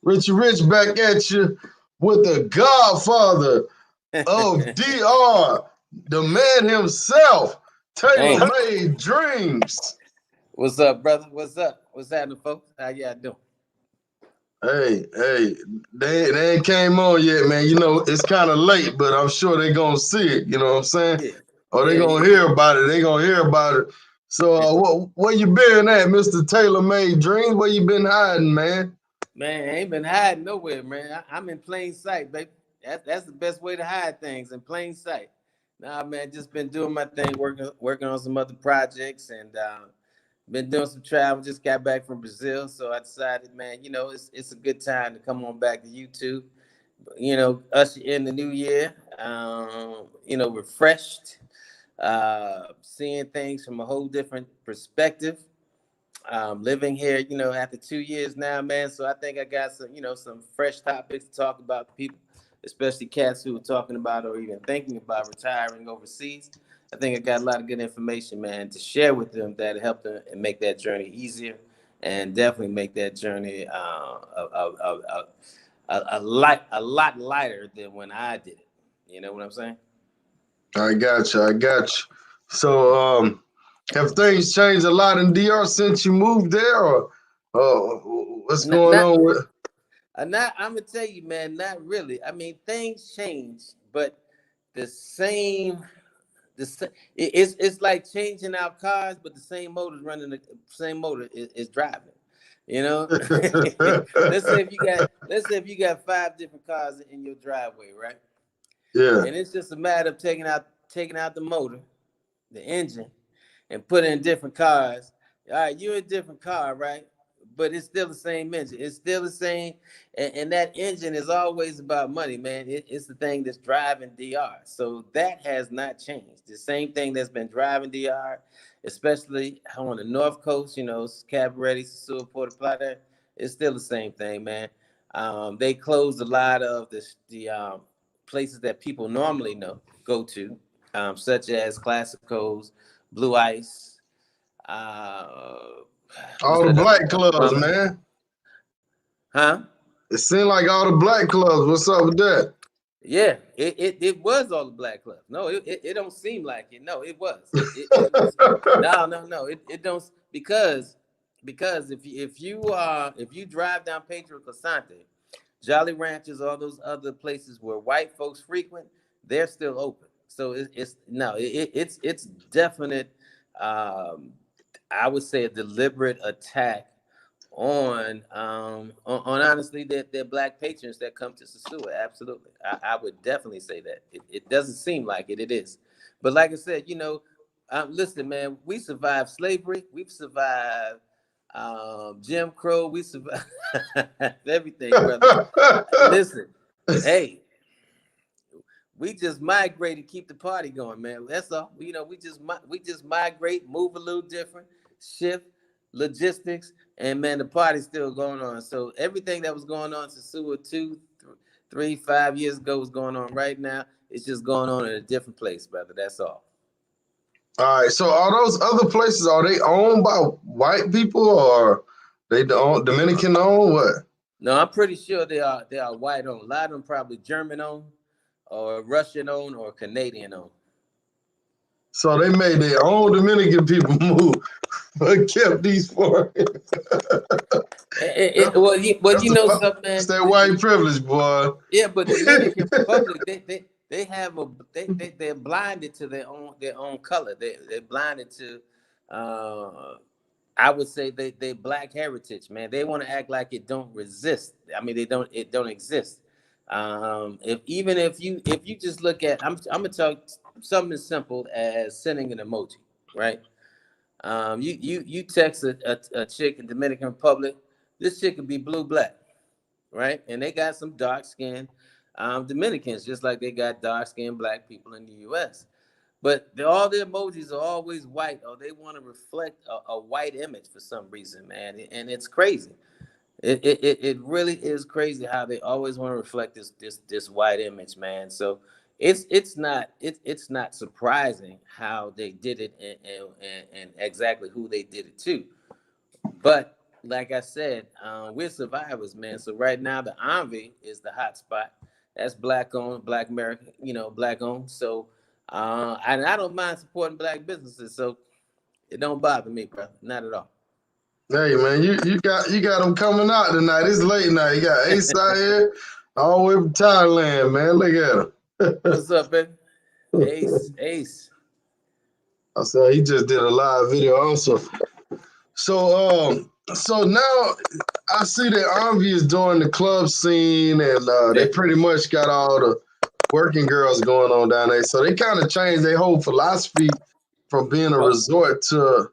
Richie Rich back at you with the Godfather of DR, the man himself, Hey, Taylor Made Dreams. what's up, brother? What's up? What's happening, folks? How y'all doing? Hey, they ain't came on yet, man. You know, it's kind of late, but I'm sure they gonna see it, you know what I'm saying? Yeah, Or they yeah, gonna yeah. hear about it. They gonna hear about it. So where you been at, Mr. Taylor Made Dreams? Where you been hiding, man? Man, I ain't been hiding nowhere, man. I'm in plain sight, baby. That's the best way to hide things in plain sight. Nah, man, just been doing my thing, working on some other projects, and been doing some travel. Just got back from Brazil, so I decided, man, it's a good time to come on back to YouTube. Usher in the new year. Refreshed, seeing things from a whole different perspective. Living here, after 2 years now, man. So I think I got some fresh topics to talk about to people, especially cats who are talking about or even thinking about retiring overseas. I think I got a lot of good information, man, to share with them that help them and make that journey easier, and definitely make that journey a lot lighter than when I did it. You know what I'm saying? I got you. So have things changed a lot in DR since you moved there, or what's Not, going not, on with? not. I'm gonna tell you, man. Not really. I mean, things change, but the same. It's like changing out cars, but the same motor's running. The same motor is driving. You know. Let's say if you got 5 different cars in your driveway, right? Yeah. And it's just a matter of taking out the motor, the engine, and put in different cars. All right, you're a different car, right? But it's still the same engine. It's still the same, and that engine is always about money, man. It's the thing that's driving DR. So that has not changed. The same thing that's been driving DR, especially on the North Coast, Cabaret, Sosua, Puerto Plata. It's still the same thing, man. They closed a lot of the places that people normally go to, such as Classicos, Blue Ice. Uh, what's All the that other black one? clubs, man. Huh? It seemed like all the black clubs. What's up with that? Yeah, it was all the black clubs. No, it don't seem like it. No, it was. It was. No. It don't, because if you drive down Pedro Cosante, Jolly Ranchers, all those other places where white folks frequent, they're still open. So it's no, it's definite. Um, I would say a deliberate attack on honestly their black patrons that come to Sosua. Absolutely, I would definitely say that. It doesn't seem like it. It is, but like I said, listen, man, we survived slavery. We've survived Jim Crow. We survived everything, brother. Listen, hey, we just migrate to keep the party going, man. That's all. We just migrate, move a little different, shift logistics, and man, the party's still going on. So everything that was going on to Seward 2, 3, 5 years ago was going on right now. It's just going on in a different place, brother. That's all. All right. So are those other places, are they owned by white people, or they Dominican owned? What? No, I'm pretty sure they are white owned. A lot of them probably German owned, or Russian owned, or Canadian owned. So they made their own Dominican people move, but kept these foreign. Well, That's you the know something, that's man. that white privilege, boy. Yeah, but Dominican Republic, they have they're blinded to their own color. They're blinded to, uh, I would say they black heritage, man. They want to act like it don't resist. I mean, it don't exist. If you just look at, I'm gonna talk something as simple as sending an emoji, right? You text a chick in Dominican Republic. This chick could be blue black, right? And they got some dark skinned Dominicans, just like they got dark skinned black people in the U.S. But all the emojis are always white, or they want to reflect a white image for some reason, man. And it's crazy. It really is crazy how they always want to reflect this white image, man. So it's not surprising how they did it, and exactly who they did it to. But like I said, we're survivors, man. So right now, the Envy is the hot spot. That's black owned, black American, black owned. So, and I don't mind supporting black businesses. So it don't bother me, brother. Not at all. Hey man, you got them coming out tonight. It's late night. You got Ace out here, all the way from Thailand, man. Look What's up, baby? at him. Ace, Ace. I said he just did a live video also. So now I see that Envy is doing the club scene, and they Yeah. pretty much got all the working girls going on down there. So they kind of changed their whole philosophy from being a Oh, resort to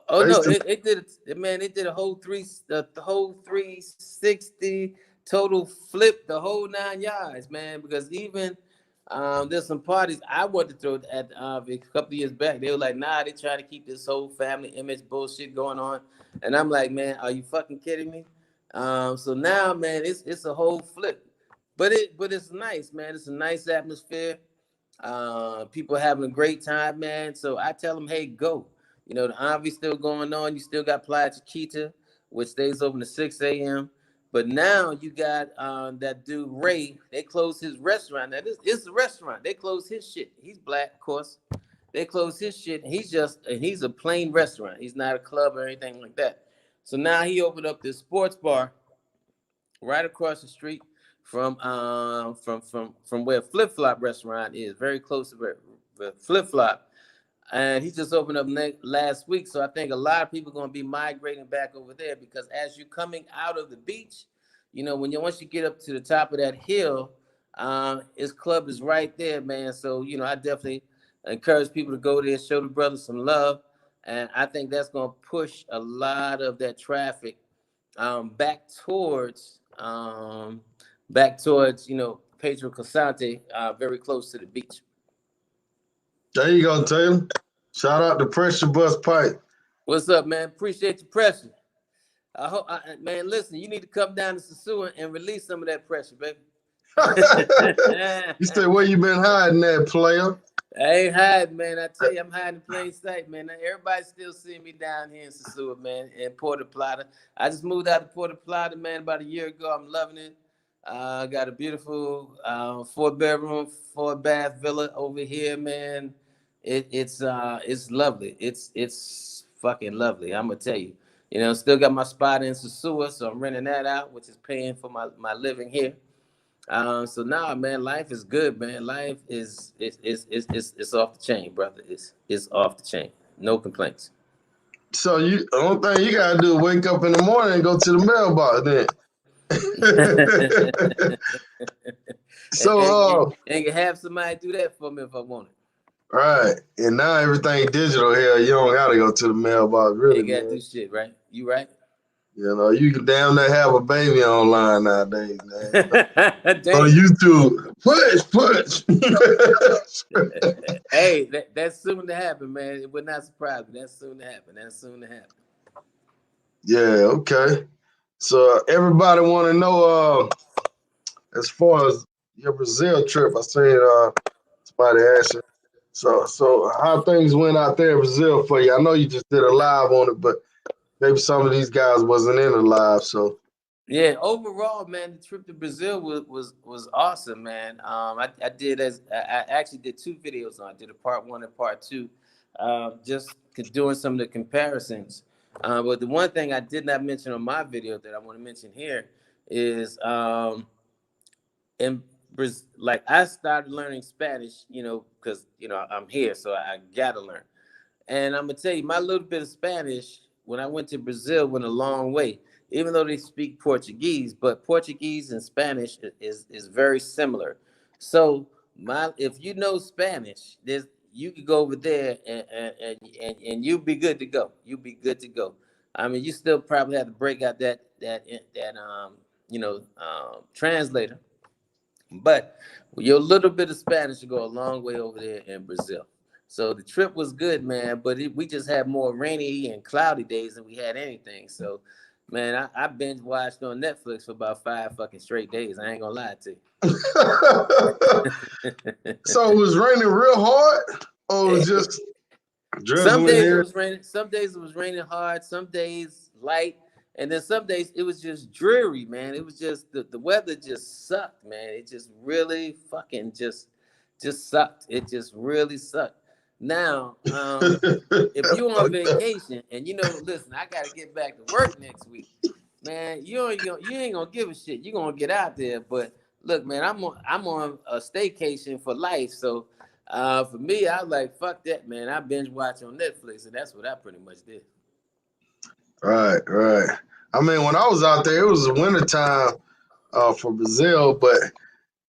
oh no, basically. it did it, man. It did a whole the whole 360 total flip, the whole 9 yards, man. Because even there's some parties I wanted to throw at a couple of years back. They were like, nah, they try to keep this whole family image bullshit going on, and I'm like, man, are you fucking kidding me? So now, man, it's a whole flip, but it's nice, man. It's a nice atmosphere. People having a great time, man. So I tell them, hey, go. The Envy still going on. You still got Playa Chiquita, which stays open to 6 a.m. But now you got that dude Ray. They closed his restaurant. Now this is a restaurant. They closed his shit. He's black, of course. They closed his shit. He's a plain restaurant. He's not a club or anything like that. So now he opened up this sports bar right across the street from where Flip Flop restaurant is, very close to where Flip Flop. And he just opened up last week, so I think a lot of people are going to be migrating back over there because as you're coming out of the beach, once you get up to the top of that hill, his club is right there, man. So I definitely encourage people to go there, show the brothers some love, and I think that's going to push a lot of that traffic back towards Pedro Casante, very close to the beach. There you go, Taylor. Shout out to Pressure Bust Pipe. What's up, man? Appreciate your pressure. Man, listen, you need to come down to Sosua and release some of that pressure, baby. You say where you been hiding that player? I ain't hiding, man. I tell you, I'm hiding in plain sight, man. Everybody's still seeing me down here in Sosua, man, in Puerto Plata. I just moved out of Puerto Plata, man, about a year ago. I'm loving it. Got a beautiful 4-bedroom, 4-bath villa over here, man. It's lovely. It's fucking lovely. I'm gonna tell you. Still got my spot in Sosua, so I'm renting that out, which is paying for my living here. So now, man, life is good, man. Life is it's off the chain, brother. It's off the chain. No complaints. So the only thing you gotta do is wake up in the morning and go to the mailbox then. and, So and, and you have somebody do that for me if I want it. right. And now everything digital here, you don't gotta go to the mailbox, really, Ain't gotta man. do shit, right? You right? You can damn near have a baby online nowadays, man. On Damn. YouTube. Push. Hey, that's soon to happen, man. It would not surprise me. That's soon to happen. Yeah, okay. So everybody wanna know as far as your Brazil trip, I seen somebody asking. So how things went out there in Brazil for you? I know you just did a live on it, but maybe some of these guys wasn't in the live. So Yeah, overall, man, the trip to Brazil was awesome, man. I actually did 2 videos on. I did a part 1 and part 2, just doing some of the comparisons. But the one thing I did not mention on my video that I want to mention here is in Brazil, like I started learning Spanish, because I'm here, so I gotta learn. And I'm gonna tell you, my little bit of Spanish when I went to Brazil went a long way. Even though they speak Portuguese, but Portuguese and Spanish is very similar. So if you know Spanish, you could go over there and you'll be good to go. You'll be good to go. I mean, you still probably have to break out that translator, but your little bit of Spanish will go a long way over there in Brazil. So the trip was good, man, but we just had more rainy and cloudy days than we had anything. So, man, I binge watched on Netflix for about 5 fucking straight days. I ain't gonna lie to you. so it was raining real hard, or it was just Some drizzling days it here? was raining. Some days it was raining hard. Some days light. And then some days it was just dreary, man. It was just the weather just sucked, man. It just really fucking just sucked. It just really sucked. Now, if you on Okay. vacation and listen, I got to get back to work next week, man. You ain't gonna give a shit. You gonna get out there. But look, man, I'm on a staycation for life. So for me, I was like, fuck that, man. I binge watch on Netflix, and that's what I pretty much did. Right, right. I mean, when I was out there, it was the winter time for Brazil, but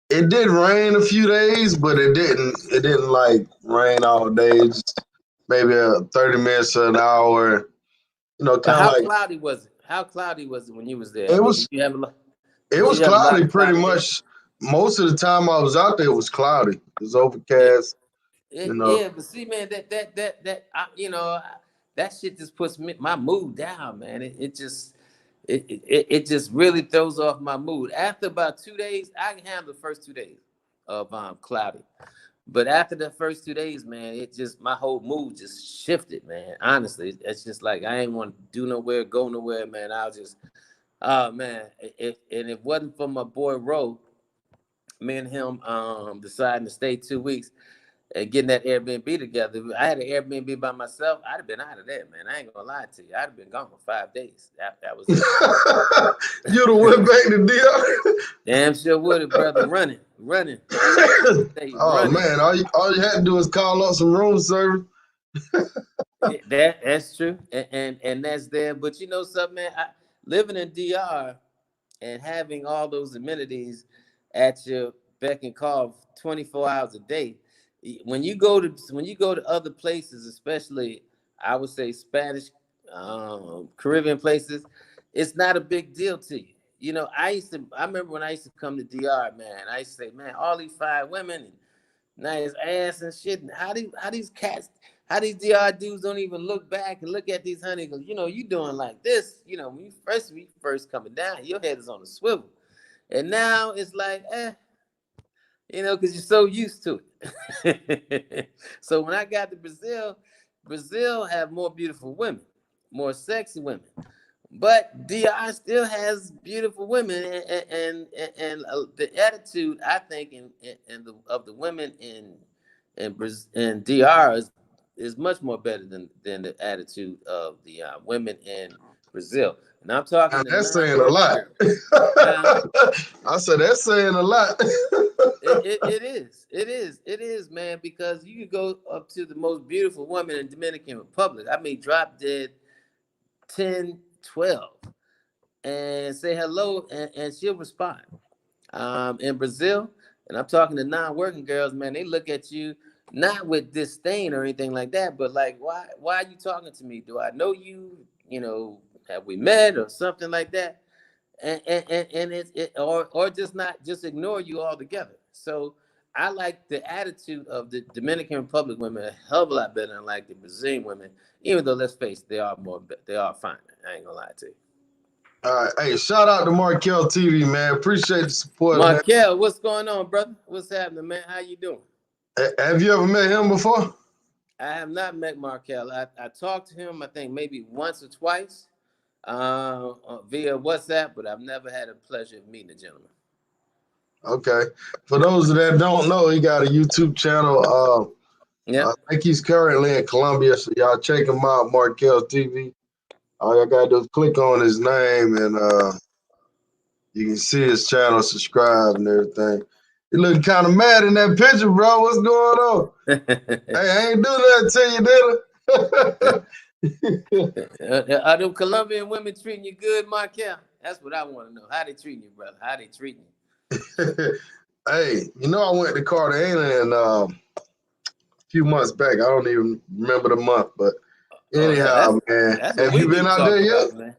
it did rain a few days, but it didn't like rain all day. Just maybe 30 minutes to an hour. But Kind of how like cloudy was it? How cloudy was it when you was there? I it mean, was. It did was you have a lot cloudy of pretty cloudy days? much. Most of the time I was out there, it was cloudy. It was Yeah. overcast. Yeah, but see, man, that shit just puts my mood down, man. It just really throws off my mood. After about 2 days, I can handle the first 2 days of cloudy. But after the first 2 days, man, it just my whole mood just shifted, man. Honestly, it's just like I ain't want to do nowhere, go nowhere, man. I was just, oh man, if it wasn't for my boy Ro, me and him deciding to stay 2 weeks and getting that Airbnb together. If I had an Airbnb by myself, I'd have been out of there, man. I ain't gonna lie to you. I'd have been gone for 5 days. That was it. You'd have went back to DR. Damn sure would have, brother. Running. Stay Oh running. man, all you had to do is call up some room service. Yeah, that's true, and that's there. But you know something, man. Living in DR and having all those amenities at your beck and call 24 hours a day. When you go to other places, especially I would say Spanish, Caribbean places, it's not a big deal to you. I remember when I used to come to DR, man. I used to say, man, all these fine women and nice ass and shit. And how these cats, how these DR dudes don't even look back and look at these honey. Because you doing like this. When you first coming down, your head is on a swivel, and now it's like because you're so used to it. So when I got to Brazil, Brazil have more beautiful women, more sexy women. But DR still has beautiful women, and the attitude I think of the women in DR is much more better than the attitude of the women in Brazil. And I'm talking And the that's saying a non-working lot. girls. Huh? I said that's saying a lot. It is, man, because you could go up to the most beautiful woman in Dominican Republic. I mean, drop dead 10, 12, and say hello, and she'll respond. In Brazil, and I'm talking to non-working girls, man, they look at you not with disdain or anything like that, but like, why are you talking to me? Do I know you? Have we met or something like that? And or just not just ignore you altogether. So I like the attitude of the Dominican Republic women a hell of a lot better than like the Brazilian women, even though let's face it, they are fine. I ain't gonna lie to you. All right, hey, shout out to Markel TV, man. Appreciate the support, man. Markel, what's going on, brother? What's happening, man? How you doing? Have you ever met him before? I have not met Markel. I talked to him, I think maybe once or twice via WhatsApp, but I've never had a pleasure of meeting the gentleman. Okay. For those that don't know, he got a YouTube channel. I Yep. think he's currently in Colombia, so y'all check him out, Markel TV. All y'all gotta do is click on his name, and you can see his channel, subscribe, and everything. You looking kind of mad in that picture, bro. What's going on? Hey, I ain't do that to you, did Are them Colombian women treating you good, Markel? That's what I want to know. How they treating you, brother? How they treating you? I? Hey, I went to Cartagena a few months back. I don't even remember the month, but Oh hell, anyhow, man, that's what have we you need been to out there talk yet? about, man.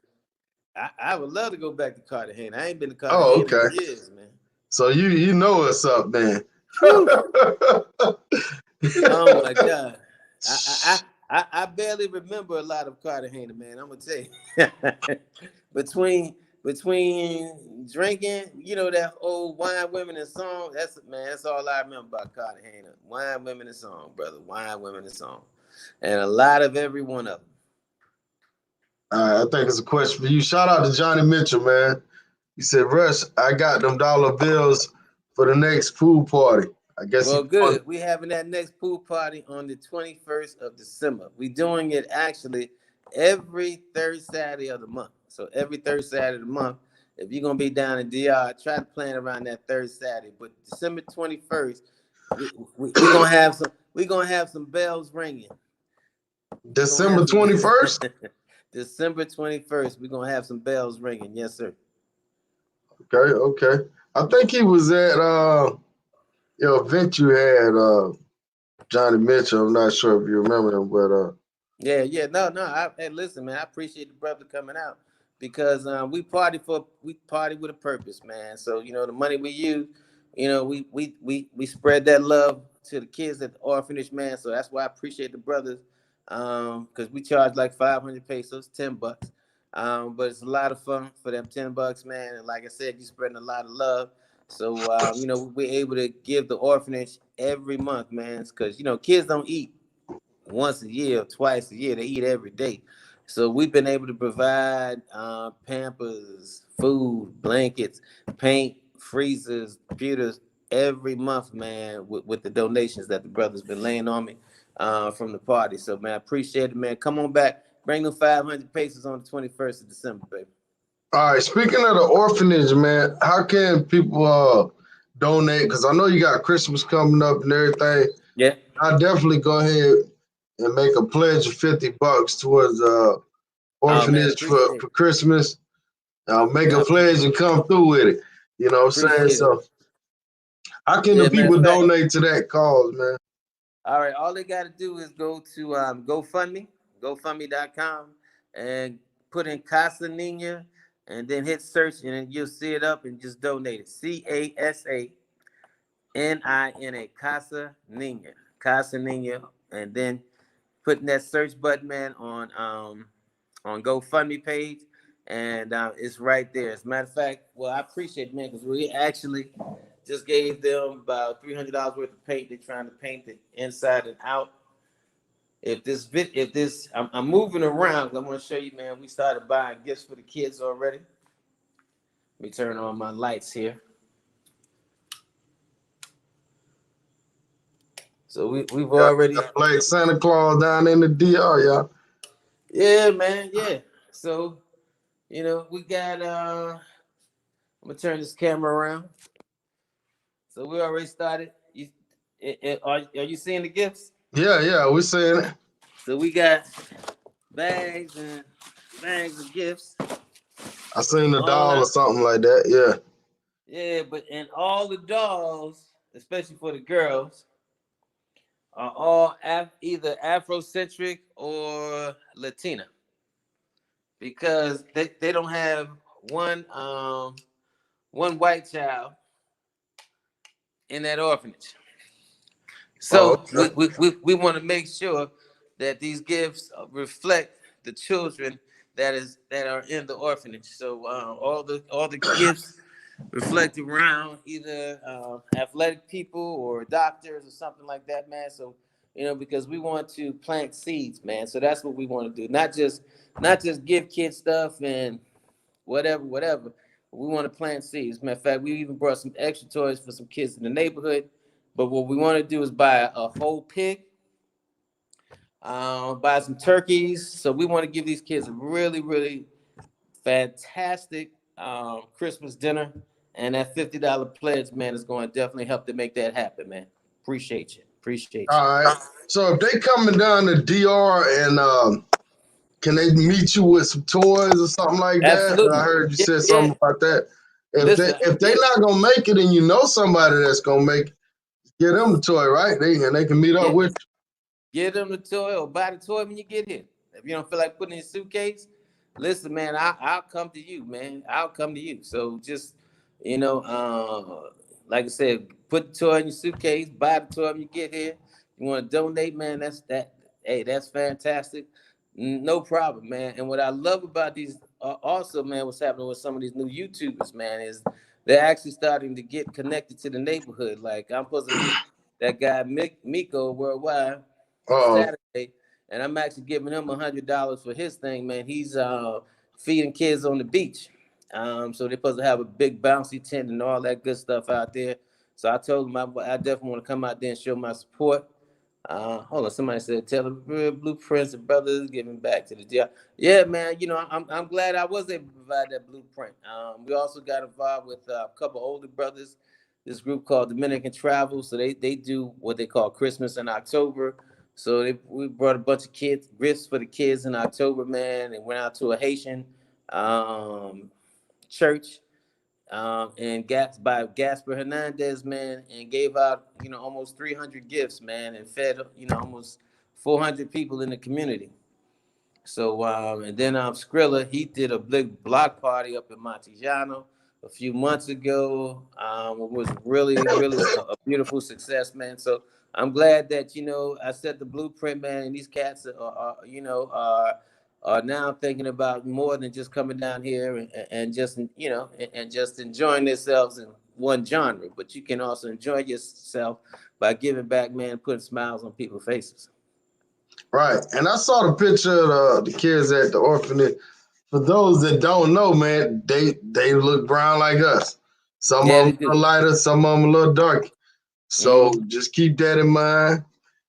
I would love to go back to Cartagena. I ain't been to Oh, Cartagena okay. in years, man. So you know what's up, man. Whew. Oh my God. I barely remember a lot of Cartagena, man. I'm gonna tell you. between drinking, that old wine, women, and song. That's all I remember about Cartagena. Wine, women, and song, brother. Wine, women, and song, and a lot of every one of them. I think it's a question for you. Shout out to Johnny Mitchell, man. He said, Rush, I got them dollar bills for the next pool party. I guess he Well, called. good. We having that next pool party on the 21st of December. We doing it actually every third Saturday of the month. So every third Saturday of the month, if you're gonna be down in DR, try to plan around that third Saturday. But December 21st, we gonna have some bells ringing. We gonna have December some 21st? December 21st. We're gonna have some bells ringing. Yes, sir. Okay, okay. I think he was at your event you had, Johnny Mitchell. I'm not sure if you remember him, but Yeah, yeah, no. Hey, listen, man, I appreciate the brother coming out because we party with a purpose, man. So the money we use, we spread that love to the kids at the orphanage, man. So that's why I appreciate the brothers, because we charge like 500 pesos, $10. But it's a lot of fun for them $10, man. And like I said, you spreading a lot of love. So we're able to give the orphanage every month, man, because kids don't eat once a year or twice a year. They eat every day. So we've been able to provide Pampers, food, blankets, paint, freezers, computers every month, man, with the donations that the brothers been laying on me from the party. So, man, I appreciate it, man. Come on back. Bring them 500 pesos on the 21st of December, baby. all right. Speaking of the orphanage, man, how can people donate? Because I know you got Christmas coming up and everything. Yeah. I definitely go ahead and make a pledge of $50 towards Oh, man, orphanage appreciate for it. Christmas. I'll make Yeah, a pledge and come through with it. You know what I'm saying? appreciate it. So how can the Yeah, matter people of fact, donate to that cause, man? all right, all they got to do is go to GoFundMe, GoFundMe.com, and put in Casa Nina, and then hit search, and then you'll see it up and just donate it. CasaNina, Casa Nina, and then putting that search button, man, on GoFundMe page, and it's right there. As a matter of fact, well, I appreciate it, man, because we actually just gave them about $300 worth of paint. They're trying to paint it inside and out. I'm moving around. I want to show you, man. We started buying gifts for the kids already. Let me turn on my lights here. So we've Yeah, already, like Santa Claus down in the DR, y'all. yeah, man, yeah. So we got. I'm gonna turn this camera around. So we already started. Are you seeing the gifts? Yeah, yeah, we saying it. So we got bags and bags of gifts. I seen a All doll or out. something like that. Yeah. Yeah, but and all the dolls, especially for the girls, are all either Afrocentric or Latina because they don't have one one white child in that orphanage. Oh, So okay. we want to make sure that these gifts reflect the children that are in the orphanage. So all the gifts reflect around either athletic people or doctors or something like that, man. So because we want to plant seeds, man. So that's what we want to do. Not just give kids stuff and whatever. We want to plant seeds. Matter of fact, we even brought some extra toys for some kids in the neighborhood. But what we want to do is buy a whole pig, buy some turkeys. So we want to give these kids a really, really fantastic Christmas dinner. And that $50 pledge, man, is going to definitely help to make that happen, man. Appreciate you. Appreciate you. All right. So if they coming down to DR and can they meet you with some toys or something like that? I Absolutely. heard you Yeah, said yeah. something about that. Listen, If they yeah, not gonna make it and you know somebody that's gonna make it, get them the toy, right? They can meet up yeah. with Give them the toy or buy the toy when you get here. If you don't feel like putting it in a suitcase, listen, man, I'll come to you, man. I'll come to you. So just, you know, like I said, put the toy in your suitcase, buy the toy when you get here. You want to donate, man, hey, that's fantastic. No problem, man. And what I love about these also, man, what's happening with some of these new YouTubers, man, is they're actually starting to get connected to the neighborhood. Like I'm supposed to meet that guy Miko worldwide you. Saturday, and I'm actually giving him $100 for his thing, man. He's feeding kids on the beach. So they're supposed to have a big bouncy tent and all that good stuff out there. So I told him I definitely want to come out there and show my support. Hold on, somebody said tell the blueprints and brothers giving back to the deal. Yeah, man. You know, I'm glad I was able to provide that blueprint. We also got involved with a couple older brothers. This group called Dominican Travel. So they do what they call Christmas in October. So we brought a bunch of kids gifts for the kids in October, man, and went out to a Haitian um, church and by Gasper Hernandez, man, and gave out, almost 300 gifts, man, and fed, almost 400 people in the community. So, and then Skrilla, he did a big block party up in Montejano a few months ago. It was really, really a beautiful success, man. So I'm glad that, I set the blueprint, man, and these cats are now thinking about more than just coming down here and just, and just enjoying themselves in one genre, but you can also enjoy yourself by giving back, man, putting smiles on people's faces. Right. And I saw the picture of the kids at the orphanage. For those that don't know, man, they look brown like us. Some Yeah, of they them a do. little lighter, some of them a little dark. So Mm-hmm. just keep that in mind,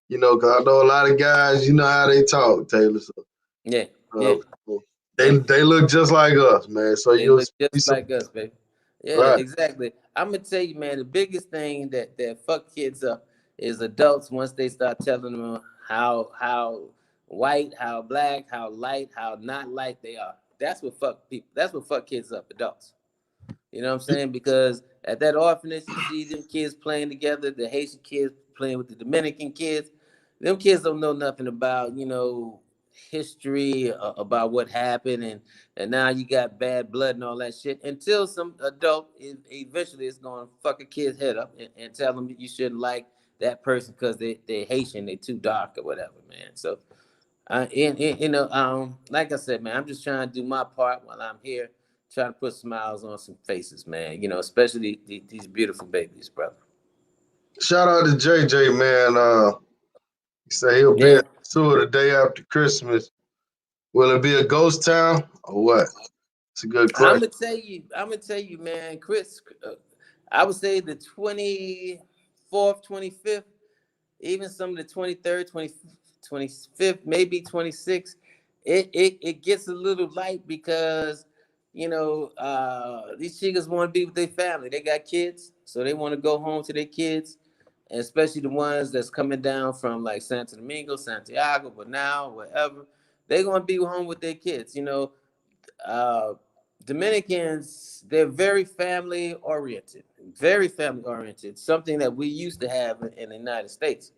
because I know a lot of guys, you know how they talk, Taylor. So Yeah, yeah, uh, yeah. they look just like us, man. So They you'll look be just so like us, baby. Yeah, right. exactly. I'm gonna tell you, man, the biggest thing that fuck kids up is adults once they start telling them how white, how black, how light, how not light they are. That's what fuck people. That's what fuck kids up, adults. You know what I'm saying? Because at that orphanage, you see them kids playing together, the Haitian kids playing with the Dominican kids. Them kids don't know nothing about, history, about what happened, and now you got bad blood and all that shit. Until some adult eventually is going to fuck a kid's head up and tell them that you shouldn't like that person because they're Haitian, they too dark or whatever, man. So like I said, man, I'm just trying to do my part while I'm here, trying to put smiles on some faces, man. Especially these beautiful babies, brother. Shout out to JJ, man. He said he'll be Yeah, at Sosua the day after Christmas. Will it be a ghost town or what? It's a good question. I'm gonna tell you, man, Chris. I would say the 24th, 25th, even some of the 23rd, 25th, maybe 26th. It gets a little light because these chicas want to be with their family. They got kids, so they want to go home to their kids, and especially the ones that's coming down from like Santo Domingo, Santiago, but now wherever they're gonna be home with their kids. Uh, Dominicans, they're very family oriented. Something that we used to have in the United States.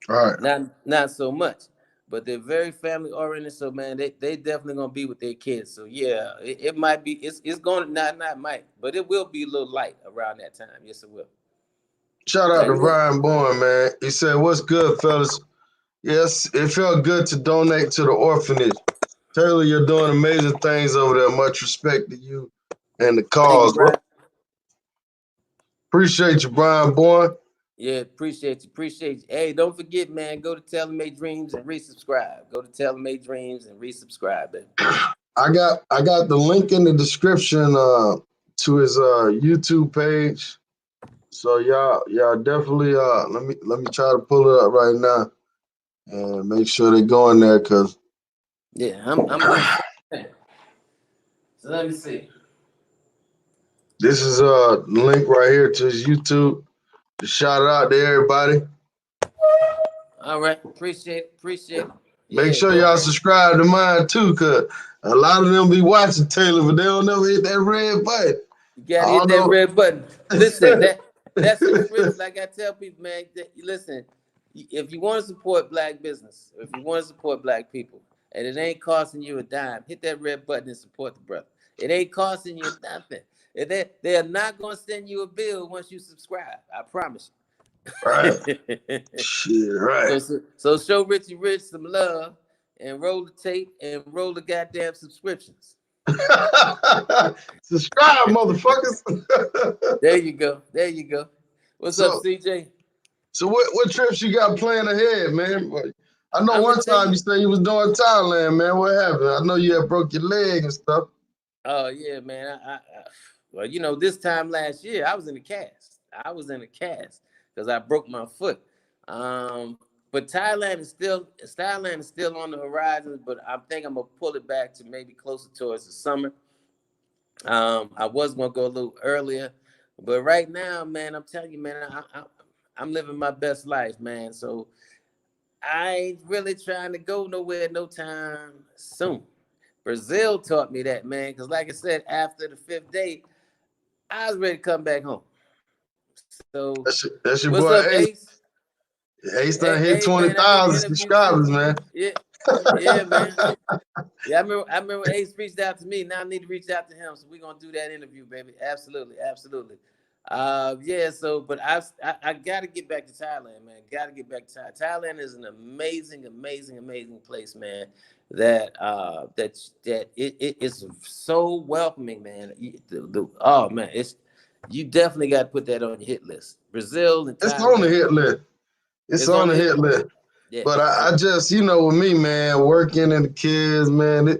All right. Not so much, but they're very family oriented. So man, they definitely gonna be with their kids. So yeah, it might be it's going to not might, but it will be a little light around that time. Yes, it will. Shout out to And Brian Bourne, man. He said, "What's good, fellas? Yes, it felt good to donate to the orphanage. Taylor, you're doing amazing things over there. Much respect to you and the thank you, cause. Well, Brian. appreciate you, Brian Bourne. Yeah, appreciate you. Hey, don't forget, man, go to Tell Them Made Dreams and resubscribe. Go to Tell Them Made Dreams and resubscribe, baby. I got the link in the description to his YouTube page. So y'all definitely let me try to pull it up right now and make sure they go in there because Yeah, I'm doing the same thing. So let me see. this is the link right here to his YouTube. Just shout it out to everybody. All right, appreciate it. Make Yeah, sure go y'all ahead. subscribe to mine too, cause a lot of them be watching Taylor, but they don't never hit that red button. You I gotta hit don't that know. red button. Listen, that subscription, like I tell people, man, listen, if you want to support black business, or if you want to support black people, and it ain't costing you a dime, hit that red button and support the brother. It ain't costing you nothing. They are not gonna send you a bill once you subscribe. I promise Right. you. Shit, right. So show Richie Rich some love and roll the tape and roll the goddamn subscriptions. Subscribe, motherfuckers. There you go. There you go. What's up, so CJ? so what trips you got planned ahead, man? I know I'm gonna one tell time you. you said you was doing Thailand, man. What happened? I know you had broke your leg and stuff. Oh yeah, man. Well, this time last year I was in a cast. I was in a cast because I broke my foot. But Thailand is still on the horizon. But I think I'm gonna pull it back to maybe closer towards the summer. I was gonna go a little earlier, but right now, man, I'm telling you, man, I'm living my best life, man. So I ain't really trying to go nowhere no time soon. Brazil taught me that, man, because like I said, after the fifth day, I was ready to come back home. So, That's your what's boy up, Ace. Ace? Ace Hey, done hit hey, man, I need to 20,000 interview too. subscribers, man. Yeah, yeah, man. Yeah, I remember Ace reached out to me. Now I need to reach out to him. So we're gonna do that interview, baby. Absolutely, absolutely. Yeah, so but I gotta get back to Thailand, man. Gotta get back to Thailand. Thailand is an amazing, amazing, amazing place, man. That is so welcoming, man. Oh man, it's you definitely got to put that on your hit list. Brazil and It's on the Thailand hit list. It's is on on the the hit hit list. list. Yeah, But yeah. I just, with me, man, working and the kids, man, if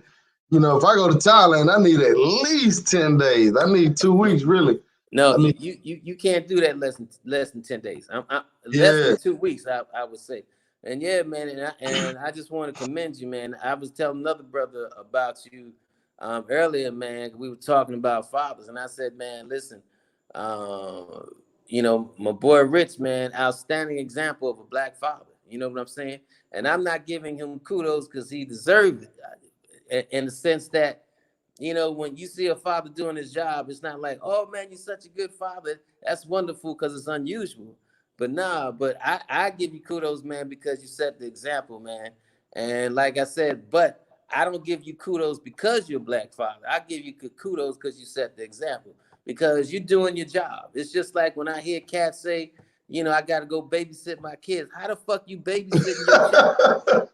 I go to Thailand, I need at least 10 days. I need 2 weeks, really. No, I need, you can't do that less than 10 days. I'm less yeah. than 2 weeks. I would say, and yeah, man, and I just want to commend you, man. I was telling another brother about you earlier, man. We were talking about fathers, and I said, man, listen, uh, my boy Rich, man, outstanding example of a black father. You know what I'm saying? And I'm not giving him kudos because he deserved it, in the sense that when you see a father doing his job, it's not like, oh man, you're such a good father. That's wonderful because it's unusual. But nah, but I give you kudos, man, because you set the example, man. And like I said, but I don't give you kudos because you're a black father. I give you kudos because you set the example, because you're doing your job. It's just like when I hear cats say, I got to go babysit my kids. How the fuck you babysitting your child?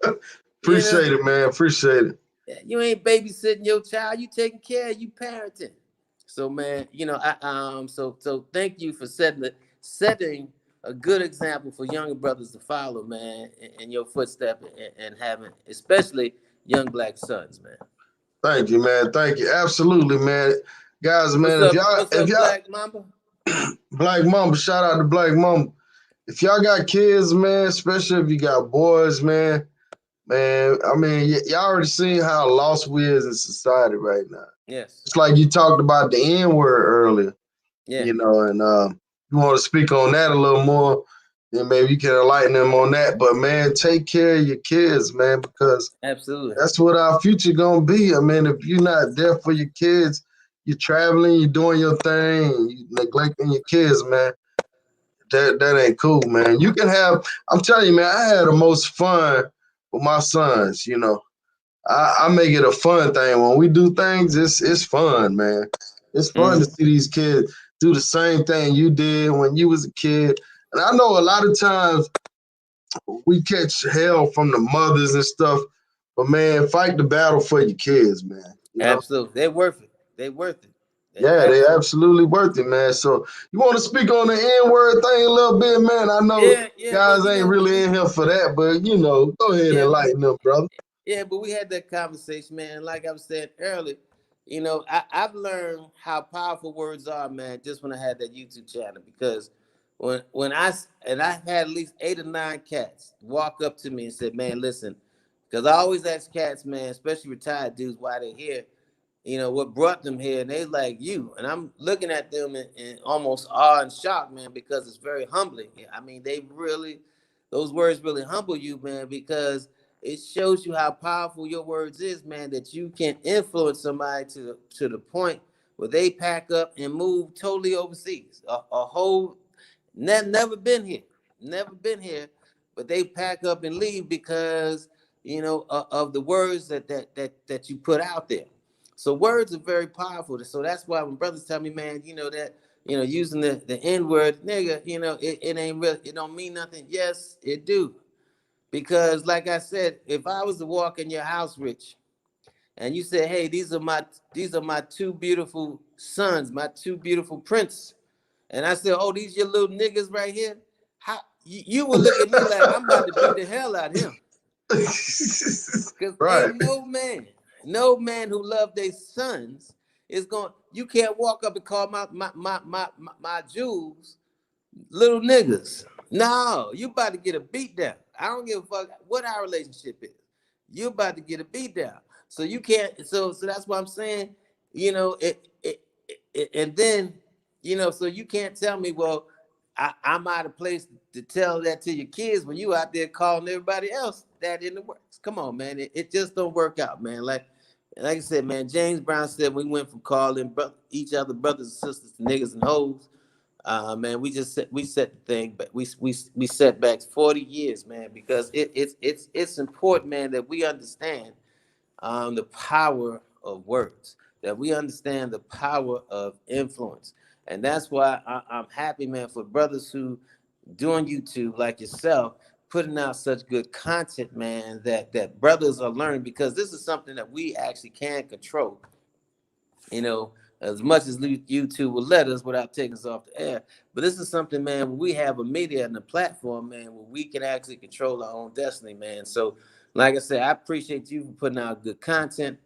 You know? Appreciate it, man. Appreciate it. You ain't babysitting your child. You taking care. You parenting. So man, so thank you for setting a good example for younger brothers to follow, man, in your footstep, and having especially young black sons, man. Thank you, man. Thank you. Absolutely, man. Guys, What's man, up? What's if up, y'all, Black Mamba? Black Mamba, shout out to Black Mamba. If y'all got kids, man, especially if you got boys, man, I mean, y'all already seen how lost we is in society right now. Yes. It's like you talked about the N word earlier, Yeah. and you want to speak on that a little more, then maybe you can enlighten them on that. But man, take care of your kids, man, because Absolutely. that's what our future gonna be. I mean, if you're not there for your kids, you're traveling, you're doing your thing, you neglecting your kids, man. That ain't cool, man. You can have. I'm telling you, man. I had the most fun with my sons. I make it a fun thing when we do things. It's fun, man. It's fun to Mm-hmm. see these kids do the same thing you did when you was a kid. And I know a lot of times we catch hell from the mothers and stuff, but man, fight the battle for your kids, man. Absolutely. They're worth it. They're worth it. They're Yeah, they absolutely. absolutely worth it, man. So you want to speak on the N-word thing a little bit, man? I know Yeah, yeah. Well, guys ain't really in here for that, but go ahead yeah, and lighten up, brother. yeah, but we had that conversation, man. Like I was saying earlier, I've learned how powerful words are, man, just when I had that YouTube channel. Because I had at least 8 or 9 cats walk up to me and said, man, listen, because I always ask cats, man, especially retired dudes, why they're here, what brought them here, and they like you. And I'm looking at them in almost awe and shock, man, because it's very humbling. I mean, those words really humble you, man, because it shows you how powerful your words is, man, that you can influence somebody to the point where they pack up and move totally overseas. A whole never been here, never been here, but they pack up and leave because of the words that you put out there. So words are very powerful. So that's why when brothers tell me, man, that using the N word, nigga, it ain't real. It don't mean nothing. Yes, it do. Because like I said, if I was to walk in your house, Rich, and you said, hey, these are my two beautiful sons, my two beautiful princes, and I said, oh, these your little niggas right here, how you would look at me like I'm about to beat the hell out of him. Because Right. ain't no man who love their sons is going. You can't walk up and call my Jews little niggas. No, you about to get a beat down. I don't give a fuck what our relationship is. You about to get a beat down. So you can't. So that's what I'm saying. You know and then so you can't tell me, well, I'm out of place to tell that to your kids when you out there calling everybody else that in the works. Come on, man. It just don't work out, man. Like I said, man, James Brown said we went from calling each other brothers and sisters to niggas and hoes. Man, we set the thing, but we set back 40 years, man, because it's important, man, that we understand the power of words, that we understand the power of influence. And that's why I'm happy, man, for brothers who doing YouTube like yourself, putting out such good content, man, that brothers are learning, because this is something that we actually can control, you know, as much as YouTube will let us without taking us off the air. But this is something, man, where we have a media and a platform, man, where we can actually control our own destiny, man. So, like I said, I appreciate you for putting out good content,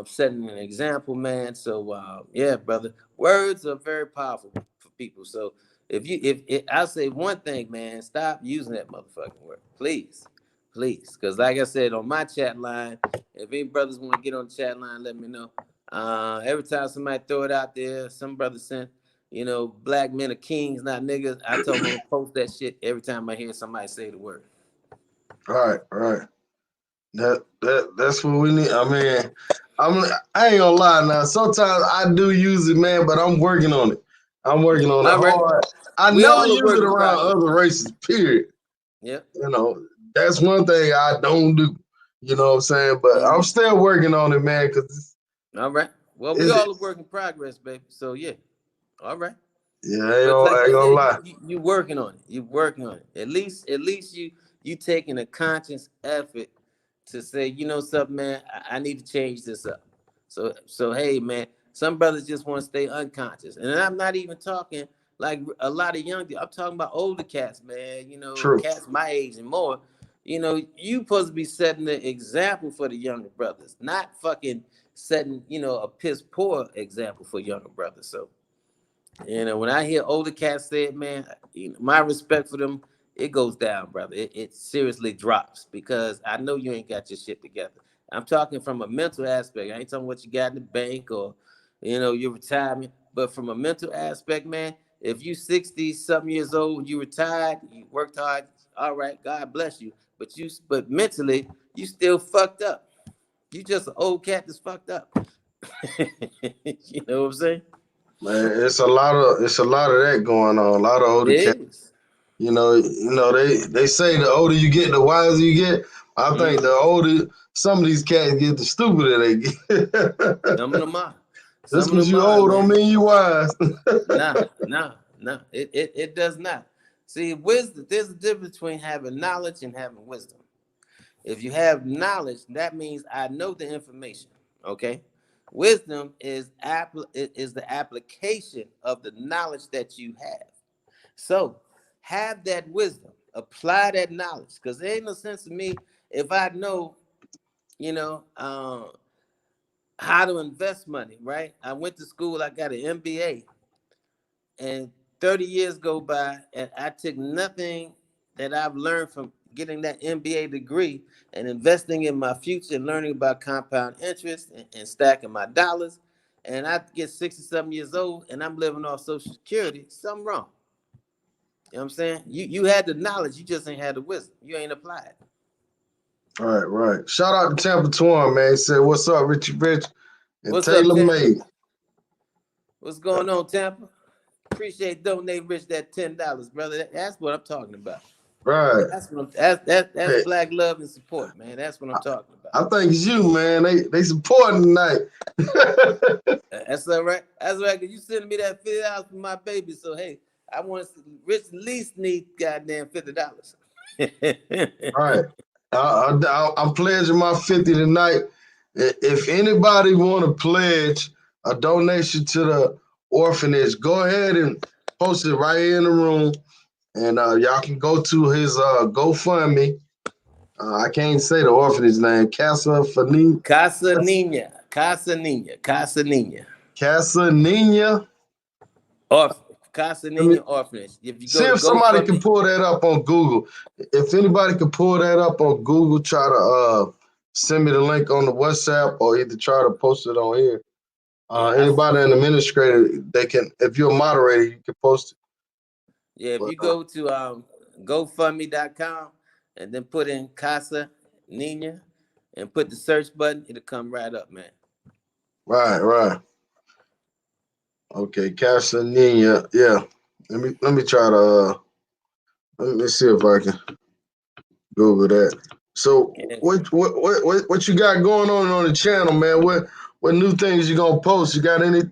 setting an example, man. So, yeah, brother, words are very powerful for people. So, if I say one thing, man, stop using that motherfucking word, please. Please, because like I said on my chat line, if any brothers want to get on the chat line, let me know. Every time somebody throw it out there, some brother sent, black men are kings, not niggas. I told them I'm gonna post that shit every time I hear somebody say the word. Right. Right. That's what we need. I mean, I ain't gonna lie now. Sometimes I do use it, man, but I'm working on it. I'm working on it All right. hard. I We never all a use work it in around progress. other races, period. Yep. That's one thing I don't do. You know what I'm saying? But I'm Mm-hmm. still working on it, man, because All right. Well, we it's, all a work in progress, baby. So yeah. All right. yeah, But I like you ain't gonna said, lie. you working on it. You working on it. At least you taking a conscious effort to say, something, man, I need to change this up. So hey, man, some brothers just want to stay unconscious, and I'm not even talking like a lot of young. I'm talking about older cats, man. True. Cats my age and more. You supposed to be setting the example for the younger brothers, not fucking setting, a piss poor example for younger brothers. So when I hear older cats say it, man, my respect for them, it goes down, brother. It seriously drops, because I know you ain't got your shit together. I'm talking from a mental aspect. I ain't talking what you got in the bank or, your retirement. But from a mental aspect, man, if you 60 something years old, you retired, you worked hard, all right, God bless you. But mentally, you still fucked up. You just an old cat that's fucked up. You know what I'm saying? Man, it's a lot of that going on. A lot of older cats. It is. They say the older you get, the wiser you get. I think the Mm. older some of these cats get, the stupider they get. Some of them are. Just Some of because them you are, old don't man. mean you wise. Nah, nah, nah. It does not. See, wisdom, there's a difference between having knowledge and having wisdom. If you have knowledge, that means I know the information. Okay? Wisdom is the application of the knowledge that you have. So have that wisdom, apply that knowledge. Because there ain't no sense to me if I know, you know, uh, how to invest money, right? I went to school, I got an MBA, and 30 years go by, and I took nothing that I've learned from getting that MBA degree and investing in my future and learning about compound interest and stacking my dollars. And I get 67 years old and I'm living off Social Security. Something wrong. You know what I'm saying? You had the knowledge, you just ain't had the wisdom. You ain't applied. Right, right. Shout out to Tampa Twan, man. He said, "What's up, Richie Rich and What's up, Taylor Tampa? Made?" What's going on, Tampa? Appreciate donating Rich that $10, brother. That's what I'm talking about. Right. That's Hey, black love and support, man. That's what I'm I, talking about. I think it's you, man. They supporting tonight. That's all right. That's all right. Cause you sending me that $50 for my baby. So hey, I want to Rich at least need goddamn $50. Right. I'm pledging my 50 tonight. If anybody want to pledge a donation to the orphanage, go ahead and post it right here in the room. And y'all can go to his GoFundMe. I can't say the orphanage name. Casa Nina, Casa Nina, Casa Nina. Casa Nina. Casa Let me Nina Orphanage. If you see go to if somebody can GoFundMe, pull that up on Google. If anybody can pull that up on Google, try to send me the link on the WhatsApp or either try to post it on here. yeah, Anybody in the administrator, they can. If you're a moderator, you can post it. yeah. If But you go to GoFundMe.com and then put in Casa Nina and put the search button, it'll come right up, man. right. Okay, Casa Nina. Yeah. Let me try to let me see if I can Google that. So Yeah, what you got going on the channel, man? What new things you gonna post? You got any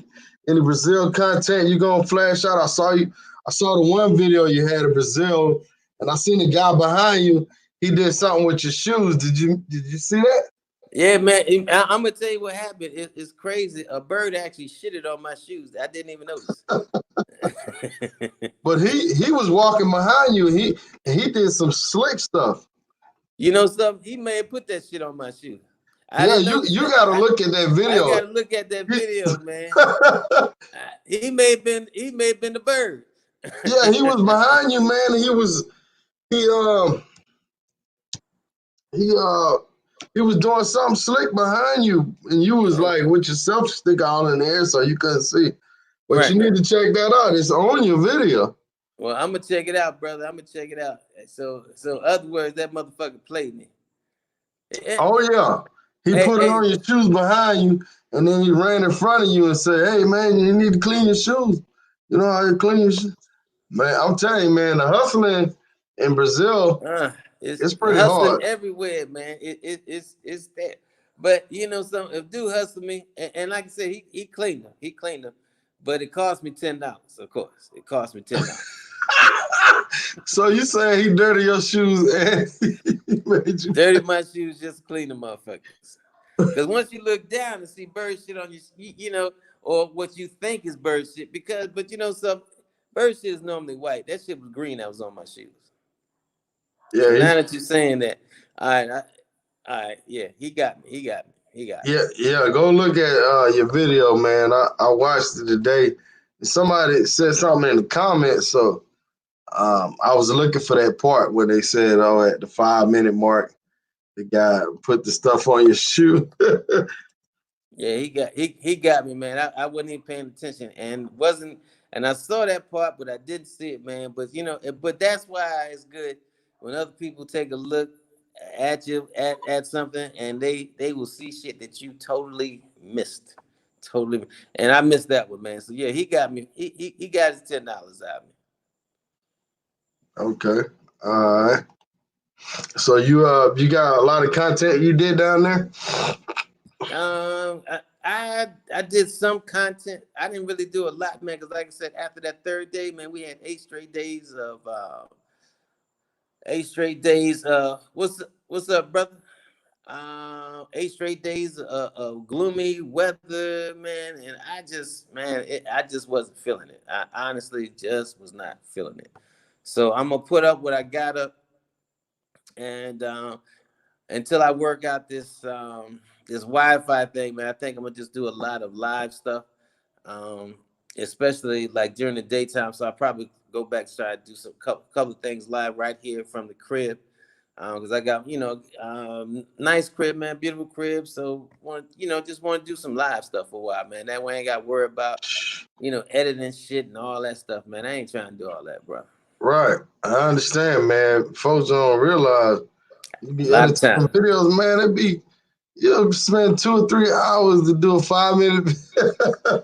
Brazil content you gonna flash out? I saw the one video you had of Brazil, and I seen the guy behind you. He did something with your shoes. Did you see that? yeah, man. I'm gonna tell you what happened. It's crazy. A bird actually shitted on my shoes. I didn't even notice. But he was walking behind you. He did some slick stuff. You know something? He may have put that shit on my shoe. I Yeah, didn't you notice you that. got to look at that I video. got to look at that He- video, man. He may have been the bird. yeah, he was behind you, man. He he uh he was doing something slick behind you, and you was Oh, like with your self stick all in the air, so you couldn't see. But you right. need to check that out. It's on your video. Well, I'm gonna check it out, brother. I'm gonna check it out. So, in other words, that motherfucker played me. Oh yeah, he Hey, put it hey, on your shoes behind you, and then he ran in front of you and said, "Hey man, you need to clean your shoes. You know how you clean your shoes." Man, I'm telling you, man, the hustling in Brazil it's is pretty hustling hard. everywhere, man. It's that. But you know, some if dude hustled me, and like I said, he cleaned them. He cleaned them, but it cost me $10. Of course, it cost me $10. So you saying he dirty your shoes and he made you Dirty pay? my shoes just to clean them motherfuckers. Because once you look down and see bird shit on you know, or what you think is bird shit, but you know, some bird shit is normally white. That shit was green that was on my shoes. So Yeah, now that you're saying that, all right, all right, yeah, he got me. He got me. He got me. yeah. Go look at your video, man. I watched it today. Somebody said something in the comments, so I was looking for that part where they said, "Oh, at the 5 minute mark, the guy put the stuff on your shoe." Yeah, he got me, man. I wasn't even paying attention and I saw that part, but I didn't see it, man. But you know, but that's why it's good when other people take a look at you at something and they will see shit that you totally missed. Totally. And I missed that one, man. So yeah, he got me. He got his $10 out of me. Okay, all right. So you got a lot of content you did down there. I did some content. I didn't really do a lot, man, because like I said, after that third day, man, we had 8 straight days. What's up, brother? 8 straight days of gloomy weather, man, and I just wasn't feeling it. I honestly just was not feeling it. So I'm gonna put up what I got up, and until I work out this Wi-Fi thing, man, I think I'm gonna just do a lot of live stuff, um, especially like during the daytime. So I'll probably go back and try to do some couple of things live right here from the crib, because I got nice crib, man, beautiful crib. So just want to do some live stuff for a while, man. That way I ain't got to worry about editing shit and all that stuff, man. I ain't trying to do all that, bro. Right, I understand, man. Folks don't realize you A be lot of editing time. videos, man. You'll spend 2 or 3 hours to do a 5 minute.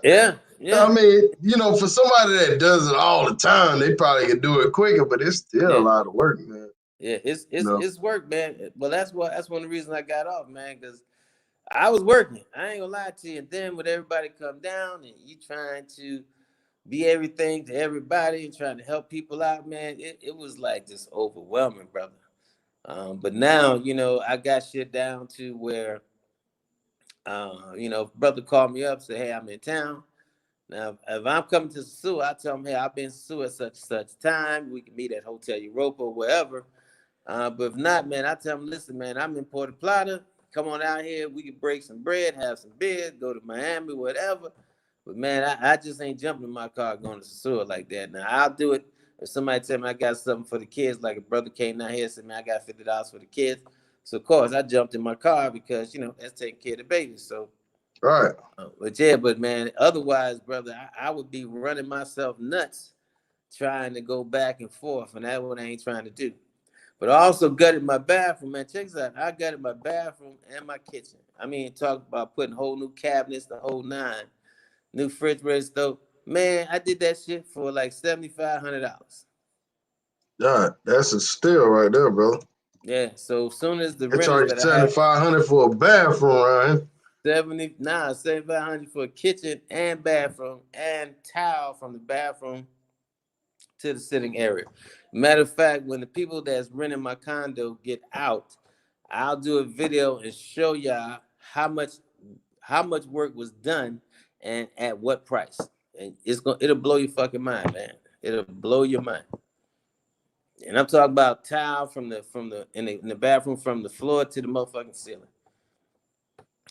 Yeah, yeah, I mean, for somebody that does it all the time, they probably could do it quicker, but it's still a yeah. lot of work, man. Yeah, it's You it's know, it's work, man. But that's one of the reasons I got off, man, because I was working. I ain't gonna lie to you. And then when everybody come down and you trying to be everything to everybody and trying to help people out, man, it was like just overwhelming, brother. But now, I got shit down to where, brother called me up, say, hey, I'm in town. Now, if I'm coming to Sosua, I tell him, hey, I've been in Sosua at such and such time. We can meet at Hotel Europa or wherever. But if not, man, I tell them, listen, man, I'm in Puerto Plata. Come on out here. We can break some bread, have some beer, go to Miami, whatever. But man, I just ain't jumping in my car going to Sosua like that. Now I'll do it if somebody tell me I got something for the kids, like a brother came down here and said, man, I got $50 for the kids. So of course I jumped in my car because that's taking care of the babies. So Right. but yeah, but man, otherwise, brother, I would be running myself nuts trying to go back and forth, and that's what I ain't trying to do. But I also gutted my bathroom, man. Check this out. I gutted my bathroom and my kitchen. I mean, talk about putting whole new cabinets, the whole nine, new refrigerator stove. Man, I did that shit for like $7,500. Yeah, that's a steal right there, bro. Yeah. So as soon as the They renters charge you that I had 7,500 for a bathroom, right? 7,500 for a kitchen and bathroom and towel from the bathroom to the sitting area. Matter of fact, when the people that's renting my condo get out, I'll do a video and show y'all how much work was done and at what price. And it'll blow your fucking mind, man. It'll blow your mind. And I'm talking about tile in the bathroom from the floor to the motherfucking ceiling.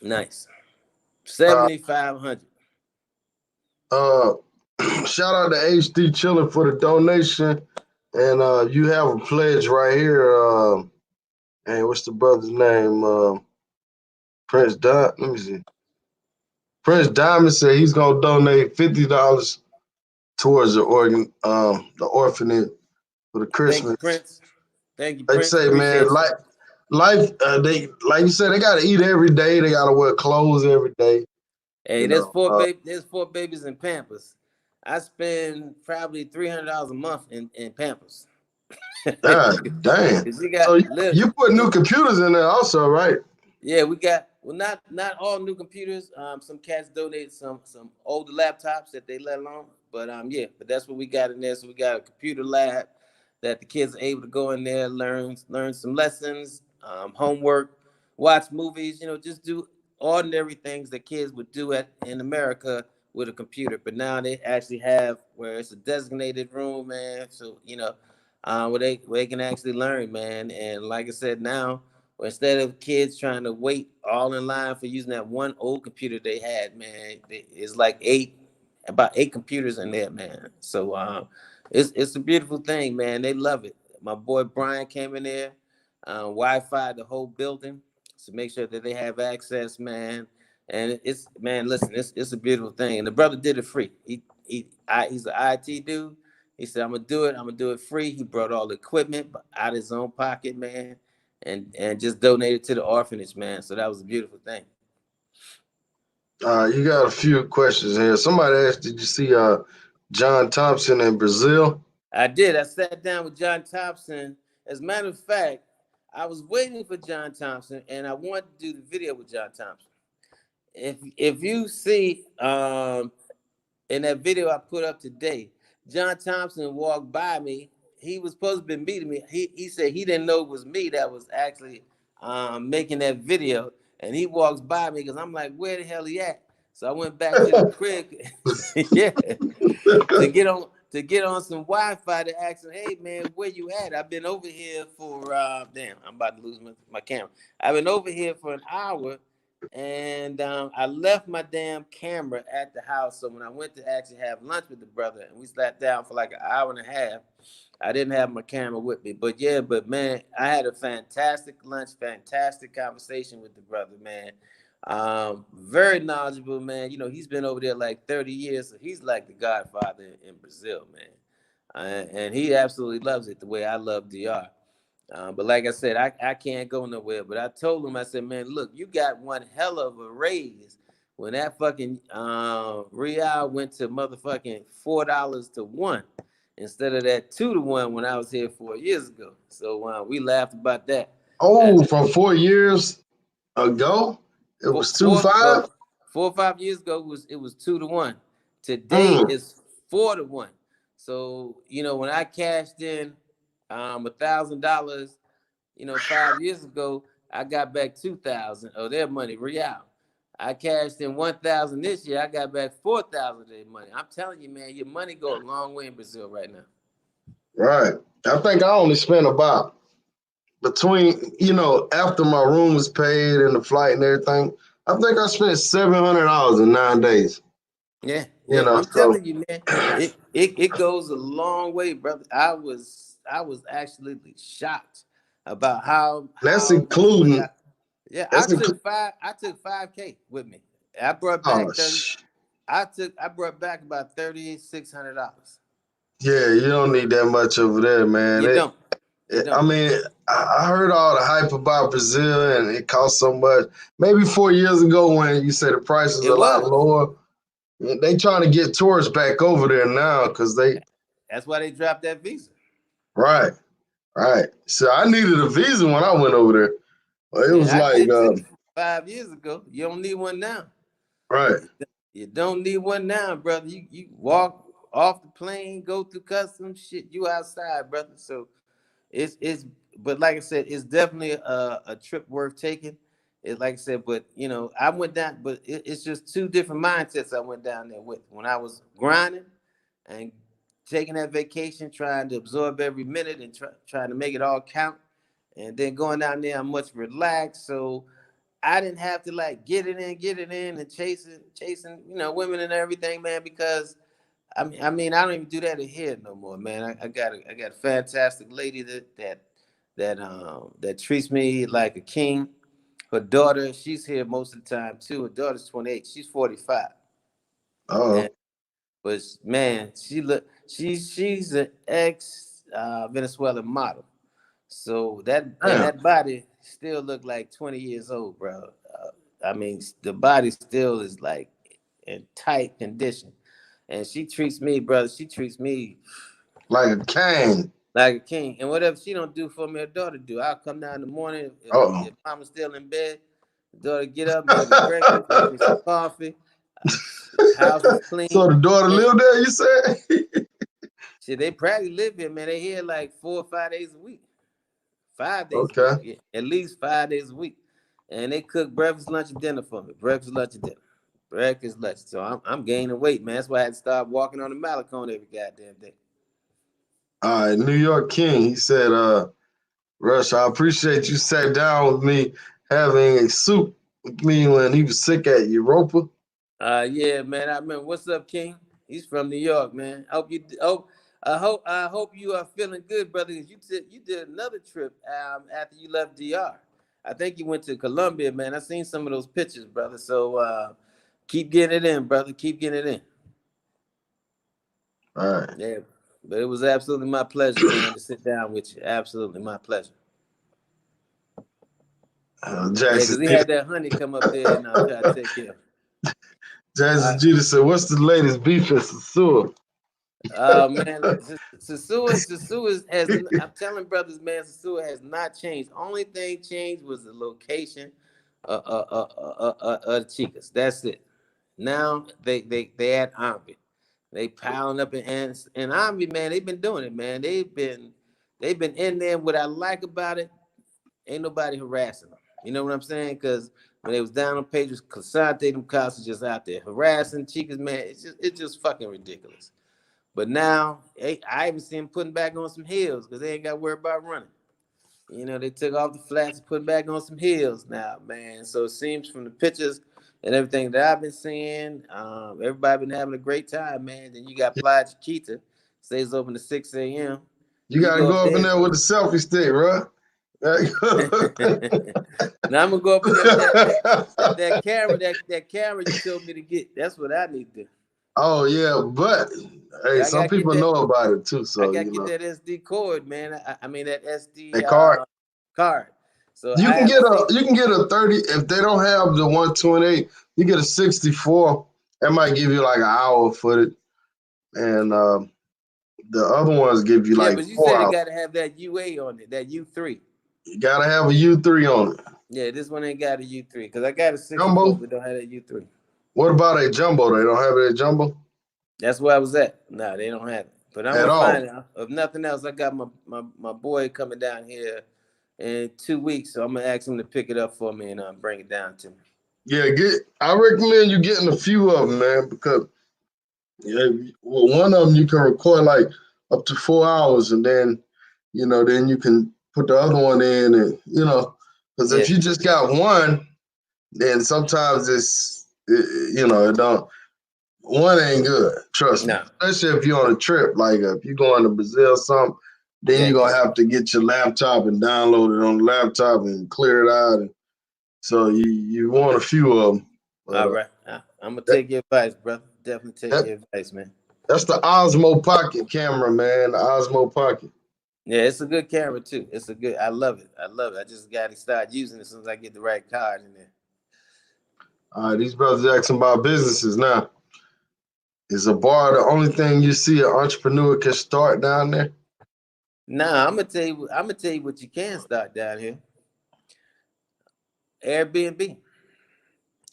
Nice. Uh, 7,500. uh, shout out to HD Chiller for the donation. And you have a pledge right here. And what's the brother's name? Prince Don. Let me see. Prince Diamond said he's gonna donate $50 towards the orphanage for the Thank you, Christmas. Prince. Thank you, They Prince. say, man, Appreciate you. life, they like you said, they gotta eat every day. They gotta wear clothes every day. Hey, You there's know. four baby. There's four babies in Pampers. I spend probably $300 a month in Pampers. God damn. Cause you So got you put new look, computers in there also, right? yeah, we got not all new computers. Some cats donated some older laptops that they let alone. But yeah, but that's what we got in there. So we got a computer lab that the kids are able to go in there, learn some lessons, homework, watch movies. Just do ordinary things that kids would do in America with a computer. But now they actually have where it's a designated room, man. So where they can actually learn, man. And like I said, now instead of kids trying to wait all in line for using that one old computer they had, man, it's like about eight computers in there, man. So it's a beautiful thing, man. They love it. My boy Brian came in there, Wi-Fi the whole building to make sure that they have access, man. And it's man, listen, it's a beautiful thing. And the brother did it free. He's an IT dude. He said, "I'm gonna do it. I'm gonna do it free." He brought all the equipment out of his own pocket, man, and just donated to the orphanage, man. So that was a beautiful thing. You got a few questions here. Somebody asked, did you see John Thompson in Brazil? I did. I sat down with John Thompson. As a matter of fact, I was waiting for John Thompson, and I wanted to do the video with John Thompson. If you see in that video I put up today, John Thompson walked by me. He was supposed to be meeting me. He said he didn't know it was me that was actually making that video, and he walks by me because I'm like, where the hell he at? So I went back to the crib, yeah, to get on some Wi-Fi to ask him, hey man, where you at? I've been over here for damn, I'm about to lose my camera. I've been over here for an hour, and I left my damn camera at the house. So when I went to actually have lunch with the brother, and we sat down for like an hour and a half, I didn't have my camera with me. But yeah, but man, I had a fantastic lunch, fantastic conversation with the brother, man. Very knowledgeable, man. He's been over there like 30 years, so he's like the godfather in Brazil, man. And he absolutely loves it the way I love DR. But like I said, I can't go nowhere. But I told him, I said, man, look, you got one hell of a raise when that fucking real went to motherfucking $4 to 1 instead of that 2 to 1 when I was here 4 years ago. So we laughed about that. Oh, from 4 years ago, it Four, was two four, five. well, 4 or 5 years ago it was 2 to 1. Today Mm, is 4 to 1. So when I cashed in $1,000, 5 years ago, I got back 2,000 of their money, real. I cashed in 1,000 this year. I got back 4,000 of their money. I'm telling you, man, your money go a long way in Brazil right now. right. I think I only spent about between, after my room was paid and the flight and everything, I think I spent $700 in 9 days. Yeah, yeah. I'm So telling you, man, it goes a long way, brother. I was absolutely shocked about that's how much money including I. Yeah, I that's took including. five. I took 5K with me. I brought Oh, back 30. I brought back about $3,600. yeah, you don't need that much over there, man. You don't. You I don't. mean, I heard all the hype about Brazil and it cost so much. Maybe 4 years ago when you said the price is It a lot was. lower, they trying to get tourists back over there now because That's why they dropped that visa. right, right. So I needed a visa when I went over there. It was Yeah, I like, did too 5 years ago. You don't need one now. right. You don't need one now, brother. You walk off the plane, go through customs, shit. You outside, brother. So it's but like I said, it's definitely a trip worth taking. It's like I said, but I went down, but it's just two different mindsets I went down there with. When I was grinding and taking that vacation, trying to absorb every minute and trying to make it all count, and then going down there, I'm much relaxed. So I didn't have to like get it in, and chasing, women and everything, man. Because I mean, I don't even do that in here no more, man. I got a fantastic lady that treats me like a king. Her daughter, she's here most of the time too. Her daughter's 28. She's 45, and Oh, but man, she's an ex Venezuelan model. So damn. that body still look like 20 years old, bro. I mean, the body still is like in tight condition, and she treats me, brother. She treats me Like a cane. like a king. And whatever she don't do for me, her daughter do. I'll come down in the morning Uh-oh. if mama's still in bed. The daughter get up, make me breakfast, make me some coffee. House is clean. So the daughter And lived there, you said? shit, they probably live here, man. They here like 4 or 5 days a week. 5 days a week, Okay. yeah, at least 5 days a week, and they cook breakfast, lunch, and dinner for me. Breakfast, lunch, and dinner. Breakfast, lunch. So I'm gaining weight, man. That's why I had to start walking on the Malecon every goddamn day. All right, New York King. He said, Rush, I appreciate you sat down with me having a soup with me when he was sick at Europa. Yeah, man. I remember. What's up, King? He's from New York, man. I hope you. Oh, I hope you are feeling good, brother. 'Cause you did another trip after you left DR. I think you went to Colombia, man. I seen some of those pictures, brother. So keep getting it in, brother. Keep getting it in. All right. Yeah, but it was absolutely my pleasure, man, to sit down with you. Absolutely my pleasure. Yeah, Jackson because he Judah. had that honey come up there and try to take care of him. Jackson Uh, Judah said, what's the latest beef in Sosua? man, Sosua has. I'm telling brothers, man, Sosua has not changed. Only thing changed was the location of the Chicas. That's it. Now they at Army. They piling up in Army, man. They've been doing it, man. They've been in there. What I like about it, ain't nobody harassing them. You know what I'm saying? Because when they was down on pages, Casante, them cops are just out there harassing Chicas, man. It's just fucking ridiculous. But now, I even see them putting back on some heels because they ain't got to worry about running. They took off the flats and put back on some heels now, man. So it seems from the pictures and everything that I've been seeing, everybody been having a great time, man. Then you got Playa Chiquita, stays open to 6 a.m. You You got to go up go up in there. there with the selfie stick, bro. Now I'm gonna go up in there with that camera, that camera you told me to get. That's what I need to do. Oh, yeah. But, hey, I some gotta get people that. know about it too. I So, gotta get that SD cord, man. I mean that SD that card. card. So You I can have get a a six. you can get a 30 if they don't have the 128, you get a 64. That might give you like an hour of footage. And the other ones give you Yeah, like but you said 4 it hours. got to have that UA on it, that U3. You gotta have a U3 on it. Yeah, this one ain't got a U3 because I got a 64, Jumbo. but don't have that U3. What about a jumbo? They don't have it at jumbo That's where I was at. Nah, they don't have it. But I'm at gonna find all. it. If nothing else, I got my boy coming down here in 2 weeks, so I'm gonna ask him to pick it up for me and bring it down to me. Yeah, I recommend you getting a few of them, man, because yeah, well, one of them you can record like up to 4 hours, and then then you can put the other one in, and because if Yeah. you just got one, then sometimes it don't. One ain't good. Trust me. No. Especially if you're on a trip, like if you're going to Brazil or something, then Yeah. you're gonna have to get your laptop and download it on the laptop and clear it out. And so you want a few of them. But All right. I'm gonna that, take your advice, brother. Definitely take that your advice, man. that's the Osmo Pocket camera, man. The Osmo Pocket. Yeah, it's a good camera too. It's a good. I love it. I love it. I just got to start using it as soon as I get the right card in there. All right, these brothers asking about businesses now. Is a bar the only thing you see an entrepreneur can start down there? Nah, I'm gonna tell you. I'm gonna tell you what you can start down here. Airbnb.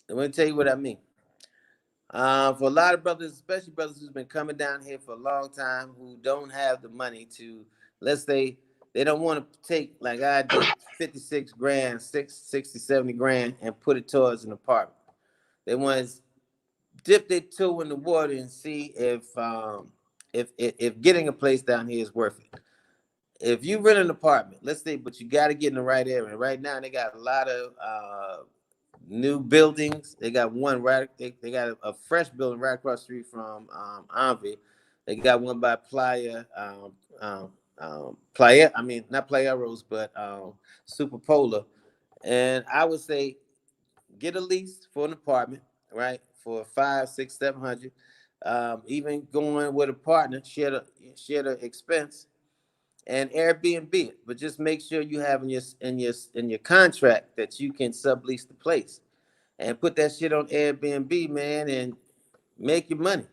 I'm gonna tell you what I mean. For a lot of brothers, especially brothers who's been coming down here for a long time, who don't have the money to, let's say, they don't want to take like I did, 56 grand, 60, 70 grand, and put it towards an apartment. They want to dip their toe in the water and see if getting a place down here is worth it. If you rent an apartment, let's say, but you got to get in the right area. Right now, they got a lot of new buildings. They got one right. They got a fresh building right across the street from Envy. They got one by Playa. I mean, not Playa Rose, but Super Polar. And I would say get a lease for an apartment, right? For 5, 6, 700. Even going with a partner, share the expense and Airbnb it. But just make sure you have in your contract that you can sublease the place and put that shit on Airbnb, man, and make your money.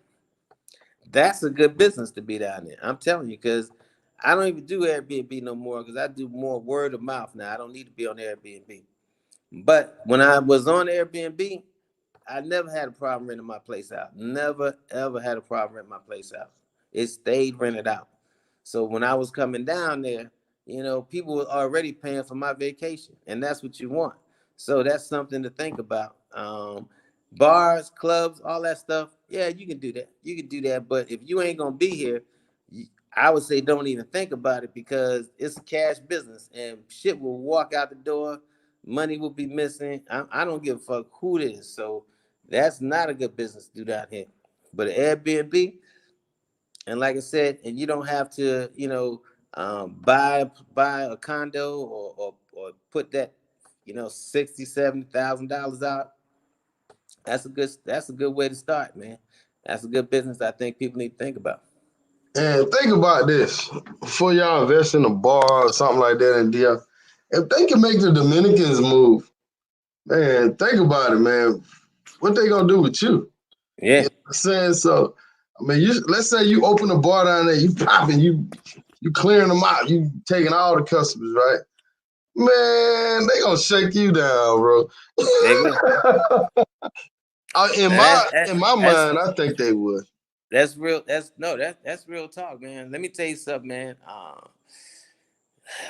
That's a good business to be down there. I'm telling you, because I don't even do Airbnb no more because I do more word of mouth now. I don't need to be on Airbnb. But when I was on Airbnb, I never had a problem renting my place out. Never ever had a problem renting my place out. It stayed rented out. So when I was coming down there, people were already paying for my vacation, and that's what you want. So that's something to think about. Bars, clubs, all that stuff. Yeah, you can do that. You can do that. But if you ain't gonna be here, I would say don't even think about it because it's a cash business, and shit will walk out the door. Money will be missing. I don't give a fuck who it is. So that's not a good business to do down here. But Airbnb, and like I said, and you don't have to, buy a condo or put that, 60, $70,000 out. That's a good way to start, man. That's a good business I think people need to think about. And think about this: before y'all invest in a bar or something like that in DF, if they can make the Dominicans move, man, think about it, man. What they gonna do with you? You know Yeah, what I'm saying? So, I mean, let's say you open a bar down there, you popping, you clearing them out, you taking all the customers, right? Man, they gonna shake you down, bro. they will. in Now my that, that in my that's mind, I think they would. that's real. That's no, that's real talk, man. Let me tell you something, man.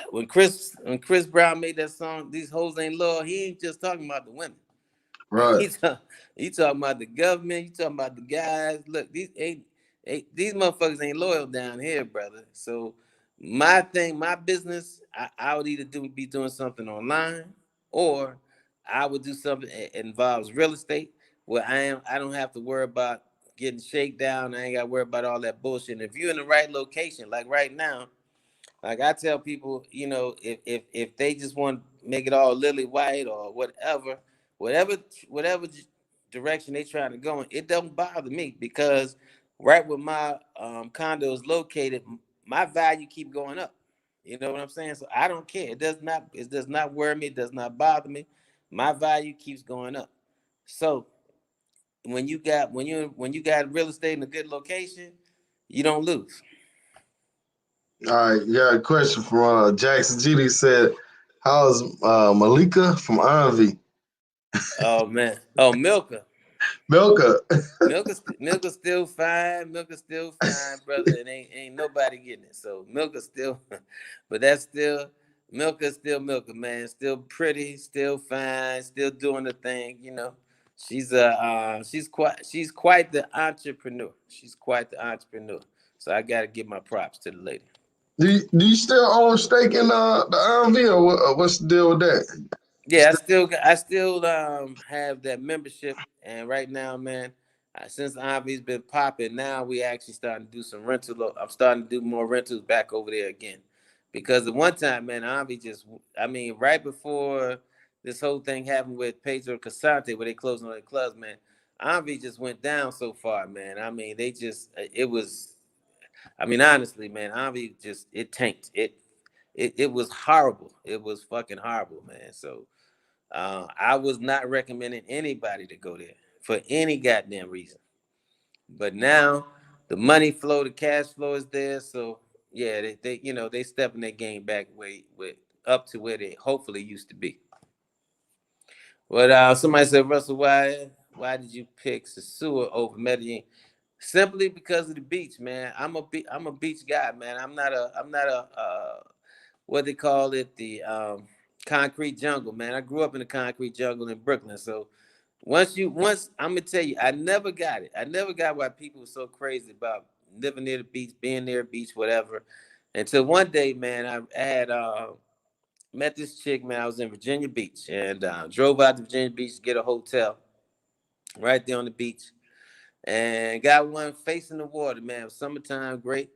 When Chris Brown made that song, "These Hoes Ain't Loyal," he ain't just talking about the women. Right. He talk, he talking about the government. He talking about the guys. Look, these motherfuckers ain't loyal down here, brother. So my business, I would either be doing something online, or I would do something that involves real estate, where I don't have to worry about getting shakedown. I ain't got to worry about all that bullshit. And if you're in the right location, like right now, like I tell people, if they just want to make it all lily white or whatever whatever direction they trying to go in, it don't bother me because right where my condo is located, my value keep going up. You know what I'm saying? So I don't care. It does not worry me. It does not bother me. My value keeps going up. So when you got real estate in a good location, you don't lose. All right. You got a question from Jackson GD said, "How's Malika from Envy?" Oh man. Oh, Milka. Milka. Milk is still fine. Milk is still fine, brother. And ain't nobody getting it. So milk is still, but that's still milk is still milk, man. Still pretty, still fine, still doing the thing. She's quite the entrepreneur. She's quite the entrepreneur. So I gotta give my props to the lady. Do you still own stake in the RV or what's the deal with that? Yeah, I still have that membership, and right now, man, since Avi's been popping, now we actually starting to do some rental. I'm starting to do more rentals back over there again, because at one time, man, Avi just, I mean, right before this whole thing happened with Pedro Casante, where they closed on the clubs, man, Avi just went down so far, man. I mean, they just, it was, I mean, honestly, man, Avi just, it tanked. It was horrible. It was fucking horrible, man. So. I was not recommending anybody to go there for any goddamn reason. But now the money flow, the cash flow is there. So yeah, they they stepping their game back way with up to where they hopefully used to be. But somebody said, Russell, why did you pick Sosua over Medellin? Simply because of the beach, man. I'm a beach guy, man. I'm not a what they call it, the concrete jungle, man. I grew up in the concrete jungle in Brooklyn. So once I'm gonna tell you, I never got it. I never got why people were so crazy about living near the beach, being near the beach, whatever. Until one day, man, I had met this chick, man. I was in Virginia Beach and drove out to Virginia Beach to get a hotel right there on the beach and got one facing the water, man. It was summertime, great.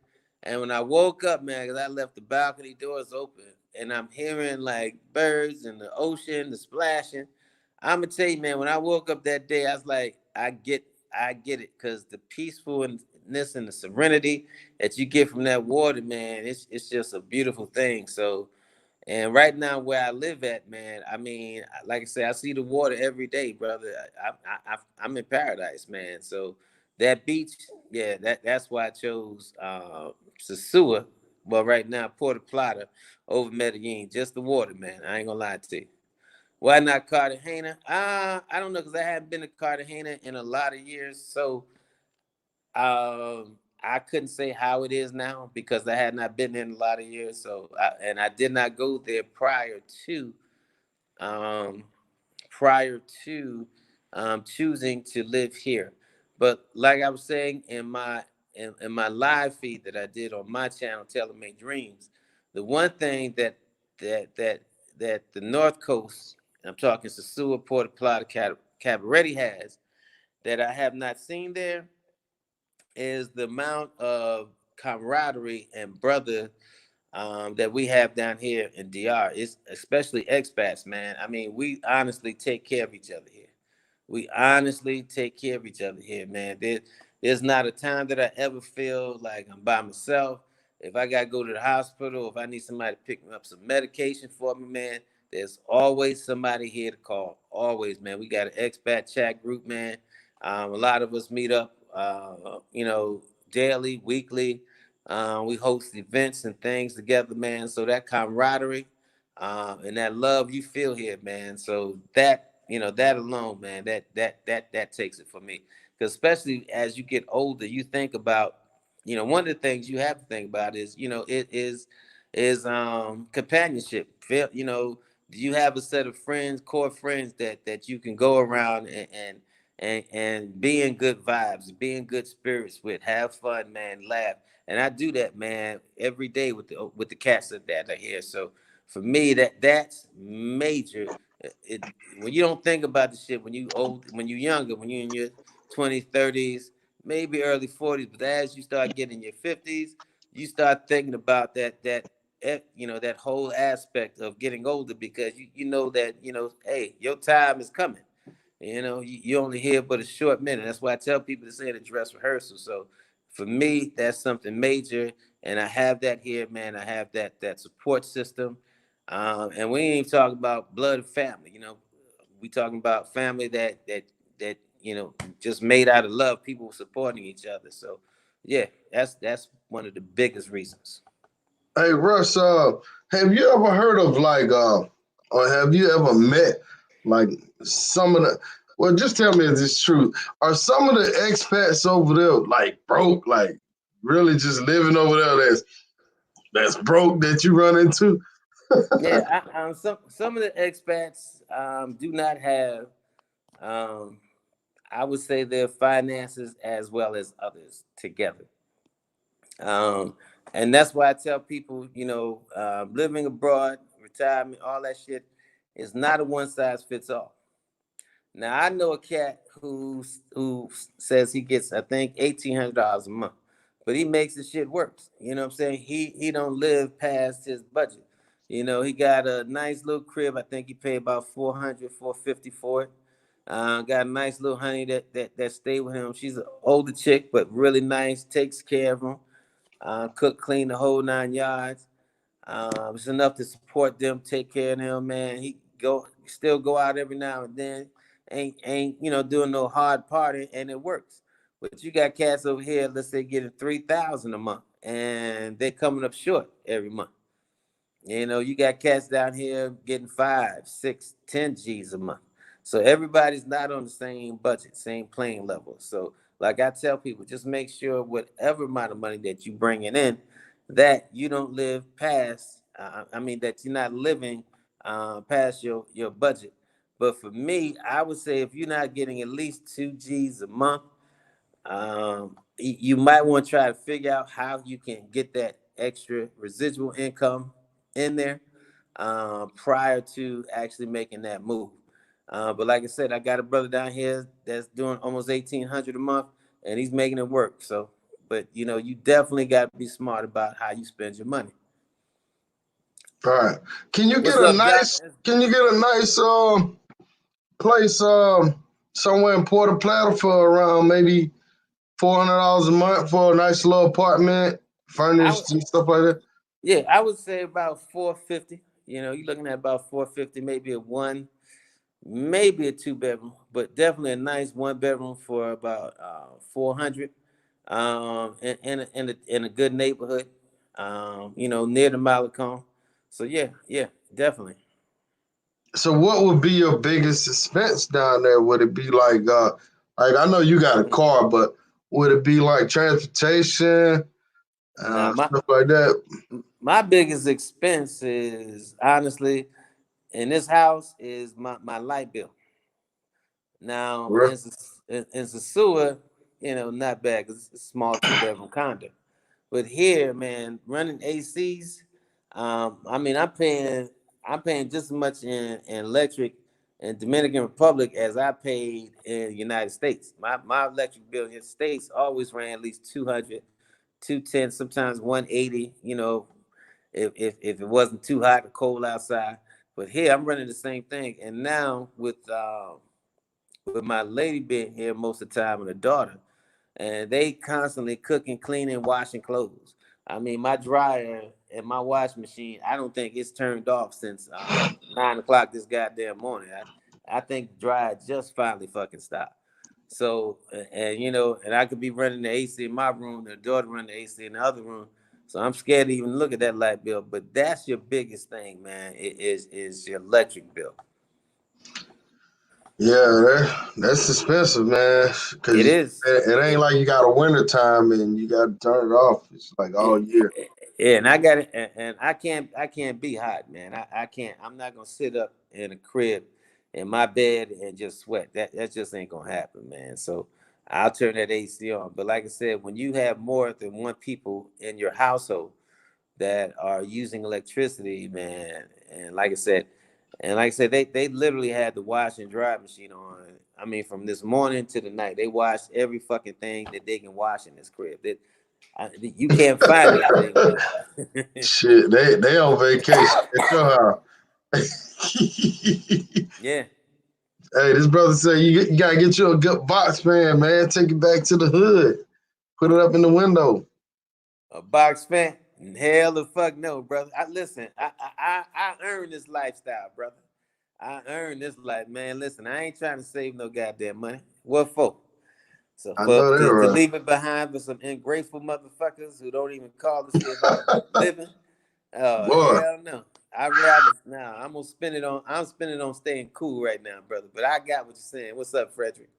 And when I woke up, man, because I left the balcony doors open, and I'm hearing like birds and the ocean, the splashing. I'm gonna tell you, man, when I woke up that day, I was like, I get it, because the peacefulness and the serenity that you get from that water, man, it's just a beautiful thing. So and right now, where I live at, man, I mean, like I said, I see the water every day, brother. I'm in paradise, man. So that beach, yeah, that's why I chose Sosua. But right now, Puerto Plata over Medellin, just the water, man. I ain't gonna lie to you. Why not Cartagena? I don't know, because I haven't been to Cartagena in a lot of years, so I couldn't say how it is now because I had not been there in a lot of years. And I did not go there to um, prior to choosing to live here. But like I was saying in my live feed that I did on my channel, Taylor Made Dreams, the one thing that that that the North Coast, I'm talking Sosua, Puerto Plata, Cabarete has that I have not seen there is the amount of camaraderie and brother that we have down here in DR. It's especially expats, man. I mean, we honestly take care of each other here. We honestly take care of each other here, man. There's not a time that I ever feel like I'm by myself. If I gotta go to the hospital, if I need somebody to pick me up some medication for me, man, there's always somebody here to call. Always, man. We got an expat chat group, man. A lot of us meet up, daily, weekly. We host events and things together, man. So that camaraderie and that love you feel here, man. So that alone, man, that takes it for me. Because especially as you get older, you think about, one of the things you have to think about is, it is companionship. Do you have a set of friends, core friends that you can go around and be in good vibes, be in good spirits with, have fun, man, laugh. And I do that, man, every day with the cats that are here. So for me, that's major. It, when you don't think about the shit when you old, when you younger, when you in your 20s, 30s, maybe early 40s, but as you start getting in your 50s, you start thinking about that whole aspect of getting older, because you know that, hey, your time is coming. You only here but a short minute. That's why I tell people to say the dress rehearsal. So for me, that's something major, and I have that here, man. I have that support system, and we ain't even talking about blood and family. We talking about family that just made out of love, people supporting each other. So yeah, that's one of the biggest reasons. Hey Russ, have you ever heard of like or have you ever met like some of the well just tell me if it's true. Are some of the expats over there like broke, like really just living over there that's broke that you run into? Yeah, some of the expats do not have, um, I would say, their finances as well as others together. Um, And that's why I tell people, living abroad, retirement, all that shit is not a one size fits all. Now I know a cat who says he gets, I think, $1,800 a month, but he makes the shit works. You know what I'm saying? He don't live past his budget. He got a nice little crib. I think he paid about 400, 450 for it. Got a nice little honey that stay with him. She's an older chick, but really nice. Takes care of him. Cook, clean, the whole 9 yards. It's enough to support them, take care of them, man. He still go out every now and then. Ain't doing no hard party, and it works. But you got cats over here, let's say getting 3,000 a month, and they're coming up short every month. You got cats down here getting 5, 6, 10 G's a month. So everybody's not on the same budget, same playing level. So, like I tell people, just make sure whatever amount of money that you bringing in, that you don't live past. That you're not living past your budget. But for me, I would say if you're not getting at least 2 G's a month, you might want to try to figure out how you can get that extra residual income in there prior to actually making that move. But like I said, I got a brother down here that's doing almost 1,800 a month, and he's making it work. So, but you definitely got to be smart about how you spend your money. All right. Can you get What's a up, Doc? nice? Can you get a nice place somewhere in Puerto Plata for around maybe $400 a month for a nice little apartment, I would, furnished and stuff like that? yeah, I would say about 450. You're looking at about 450, maybe a 2 bedroom, but definitely a nice 1 bedroom for about 400. In a good neighborhood, near the Malecon. So yeah, definitely. So what would be your biggest expense down there? Would it be like I know you got a car, but would it be like transportation, Now stuff like that? my biggest expense is honestly in this house is my light bill. Now Right. in Sosua, not bad because it's a small 2 bedroom condo. But here, man, running ACs, I'm paying just as much in electric in Dominican Republic as I paid in the United States. My electric bill in the States always ran at least 200, 210, sometimes 180, if it wasn't too hot or cold outside. But here I'm running the same thing. And now with my lady being here most of the time and the daughter, and they constantly cooking, cleaning, washing clothes. My dryer and my washing machine, I don't think it's turned off since 9 o'clock this goddamn morning. I think the dryer just finally fucking stopped. So, and I could be running the AC in my room, the daughter running the AC in the other room. So I'm scared to even look at that light bill. But that's your biggest thing, man. It is your electric bill. Yeah, that's expensive, man. It Because is. it ain't like you got a winter time and you got to turn it off. It's like Yeah, all year. yeah, and I got it, and I can't be hot, man. I can't. I'm not gonna sit up in a crib in my bed and just sweat. That just ain't gonna happen, man. So I'll turn that AC on. But like I said, when you have more than one people in your household that are using electricity, man, and like I said, they literally had the wash and dry machine on. From this morning to the night, they washed every fucking thing that they can wash in this crib. You can't find anything new. Shit, they on vacation at your house. Yeah, Hey, this brother said you gotta get you a good box fan, man. Take it back to the hood. Put it up in the window. a box fan? Hell the fuck no, brother. Listen. I earned this lifestyle, brother. I earned this life, man. Listen, I ain't trying to save no goddamn money. What for? So I for know that to right. leave it behind for some ungrateful motherfuckers who don't even call this shit about living. Oh Boy, hell no. I rather now. I'm gonna spend it on. I'm spending it on staying cool right now, brother. But I got what you're saying. What's up, Frederick?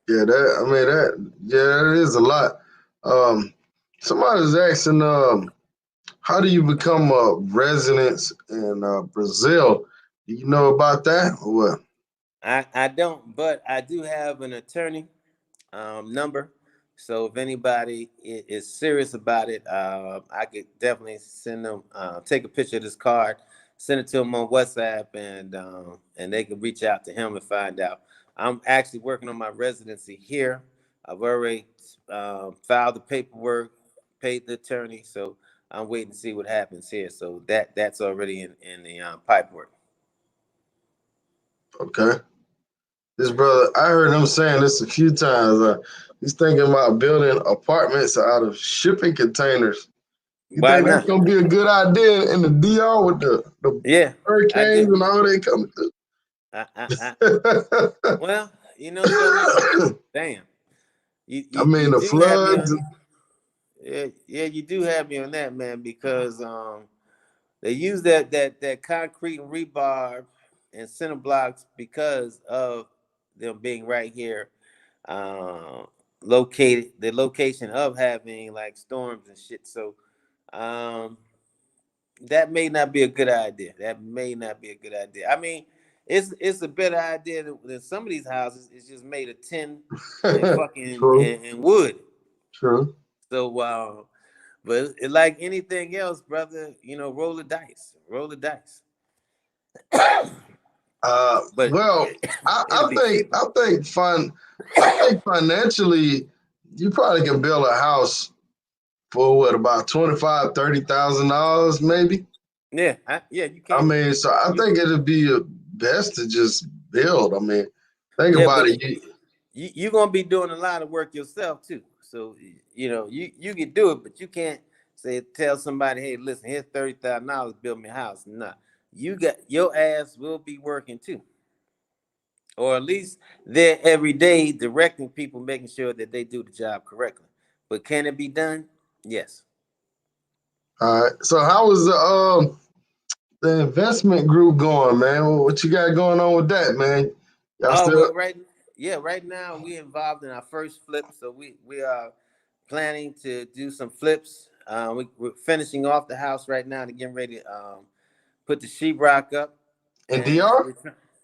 yeah, that is a lot. Um, Somebody's asking, how do you become a resident in Brazil? Do you know about that or what? I don't, but I do have an attorney number So if anybody is serious about it, I could definitely send them, take a picture of this card, send it to them on WhatsApp, and they can reach out to him and find out. I'm actually working on my residency here. I've already filed the paperwork, paid the attorney, so I'm waiting to see what happens here. So that's already in the pipework. Okay. This brother, I heard him saying this a few times. He's thinking about building apartments out of shipping containers. You Why think that's not? gonna be a good idea in the DR with the Yeah, I hurricanes do. and all they coming I through? well, you know something? Damn. I You mean the do have me floods. on. Yeah, you do have me on that, man, because they use that concrete and rebar and center blocks because of them being right here, located the location of having like storms and shit. So um that may not be a good idea. That may not be a good idea. I mean, it's a better idea than some of these houses. It's just made of tin and fucking True, and wood. true. So but like anything else, brother, roll the dice. Roll the dice. But Well, it'll be cheaper. I think financially, you probably can build a house for what about 25, $30,000 maybe. Yeah, you I can. mean, so I You think it'd be best to just build. I mean, think Yeah, about but it. you're gonna be doing a lot of work yourself too. So you can do it, but you can't say tell somebody, hey, listen, here's $30,000, build me a house. Nah, you got your ass will be working too, or at least they're every day directing people, making sure that they do the job correctly. But can it be done? Yes. All right. So how was the investment group going, man? What you got going on with that, man? Y'all Oh still well, right now we involved in our first flip, so we are planning to do some flips. We're finishing off the house right now to getting ready to put the sheetrock up, in and DR?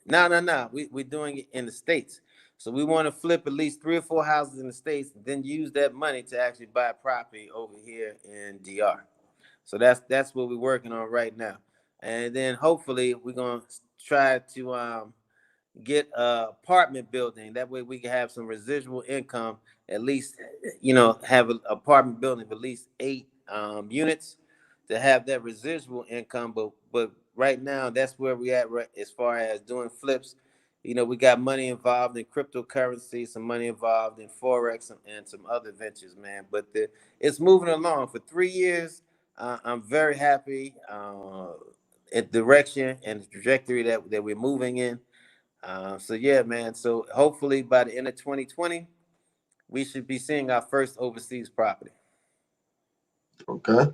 no, we're doing it in the States. So we want to flip at least 3 or 4 houses in the States, and then use that money to actually buy property over here in DR. So that's what we're working on right now, and then hopefully we're gonna try to get a apartment building. That way we can have some residual income. At least, have an apartment building of at least 8 units to have that residual income. But right now, that's where we at right, as far as doing flips. We got money involved in cryptocurrency, some money involved in forex, and some other ventures, man. But it's moving along for 3 years. I'm very happy at the direction and the trajectory that we're moving in. So yeah, man. So hopefully by the end of 2020, we should be seeing our first overseas property. Okay.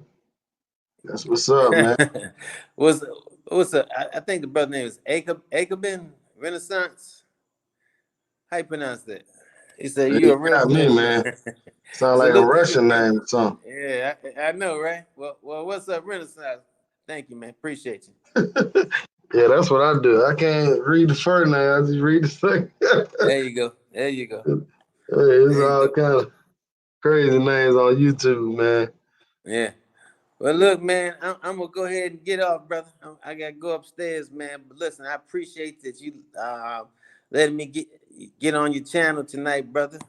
That's what's up, man. what's what's up? I think the brother name is Akabin Renaissance. How you pronounce that? He said You you a real got me, good man. brother. Sound like a Salute to you, Russian brother. name or something. Yeah, I know, right? Well, what's up, Renaissance? Thank you, man. Appreciate you. Yeah, that's what I do. I can't read the first name. I just read the second. There you go. There you go. Hey, it's There you all go. kind of crazy names on YouTube, man. Yeah. Well, look, man, I'm gonna go ahead and get off, brother. I gotta go upstairs, man. But listen, I appreciate that you letting me get on your channel tonight, brother.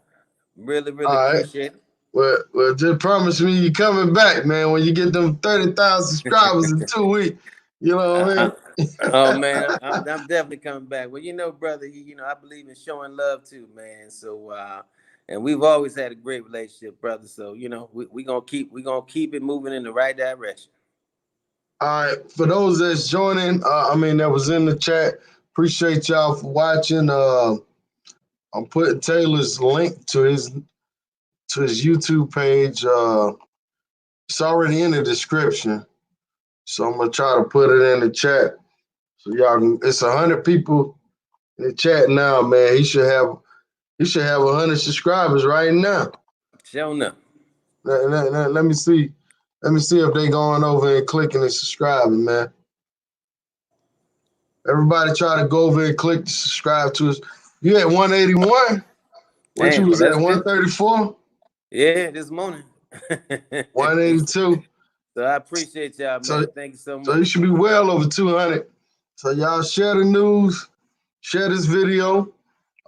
Really, really All right. appreciate Well, just promise me you coming back, man. When you get them 30,000 subscribers in it. 2 weeks, you know what I Uh, mean? oh man, I'm definitely coming back. Well, brother, I believe in showing love too, man. So and we've always had a great relationship, brother. So we gonna keep it moving in the right direction. All right. For those that's joining, that was in the chat. Appreciate y'all for watching. I'm putting Taylor's link to his YouTube page. It's already in the description, so I'm gonna try to put it in the chat so y'all can. It's 100 people in the chat now, man. He should have 100 subscribers right now. Showing up. Let me see. Let me see if they going over and clicking and subscribing, man. Everybody try to go over and click to subscribe to us. You at 181? What you Damn, well was at that's good. 134? Yeah, this morning. 182. So I appreciate y'all, So, man. Thank you so so you much. should be well over 200. So y'all share the news, share this video,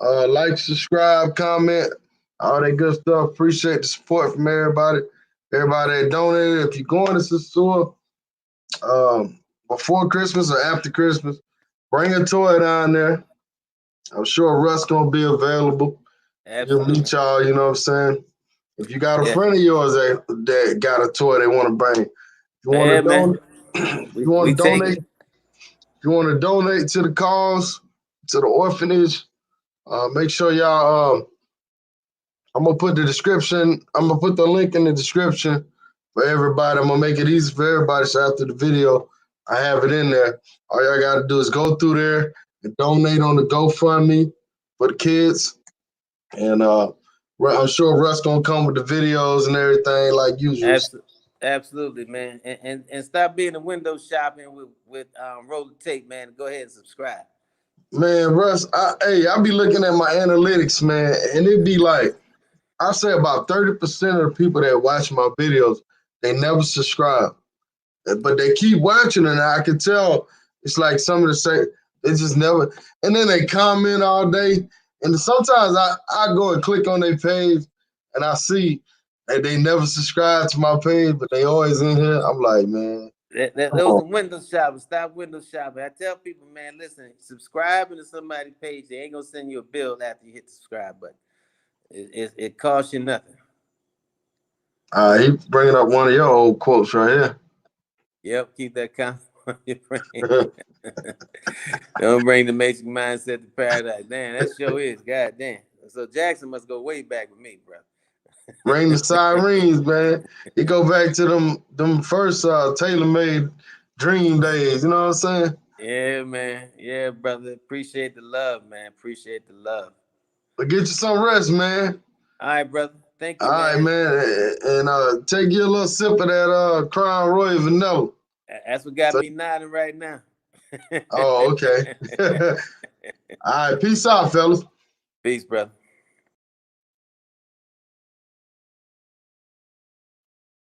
like, subscribe, comment, all that good stuff. Appreciate the support from everybody. Everybody that donated. If you're going to Sosua before Christmas or after Christmas, bring a toy down there. I'm sure Russ gonna be available. He'll meet Absolutely. y'all. You know what I'm saying? If you got a Yeah. friend of yours that got a toy they want to bring, if you want to Yeah, man. donate, if you want We to take donate, it. if you want to donate to the cause, to the orphanage, make sure y'all. I'm gonna put the description. I'm gonna put the link in the description for everybody. I'm gonna make it easy for everybody. So after the video, I have it in there. All y'all gotta do is go through there and donate on the GoFundMe for the kids. And I'm sure Russ gonna come with the videos and everything like usual. Absolutely, man. And stop being a window shopping with roller tape, man. Go ahead and subscribe. Man, Russ, I be looking at my analytics, man, and it be like I say about 30% of the people that watch my videos, they never subscribe. But they keep watching, and I can tell it's like some of the say they just never. And then they comment all day, and sometimes I go and click on their page, and I see that they never subscribe to my page, but they always in here. I'm like, man, come Those on. are window shopping. Stop window shopping. I tell people, man, listen, subscribing to somebody's page, they ain't gonna send you a bill after you hit the subscribe button. It costs you nothing. He bringing up one of your old quotes right Yep, keep that comment on your brain. here. Don't bring the basic mindset to paradise. Damn, that show is. God damn. So Jackson must go way back with me, bro. Ring the sirens, man. It go back to them first tailor made dream days. You know what I'm saying? Yeah, man. Yeah, brother. Appreciate the love, man. Appreciate the love. But get you some rest, man. All right, brother. Thank All you, right, man. man, and take you a little sip of that Crown Royal vanilla. That's what got So, me nodding right now. oh, okay. All right, peace out, fellas. Peace, brother.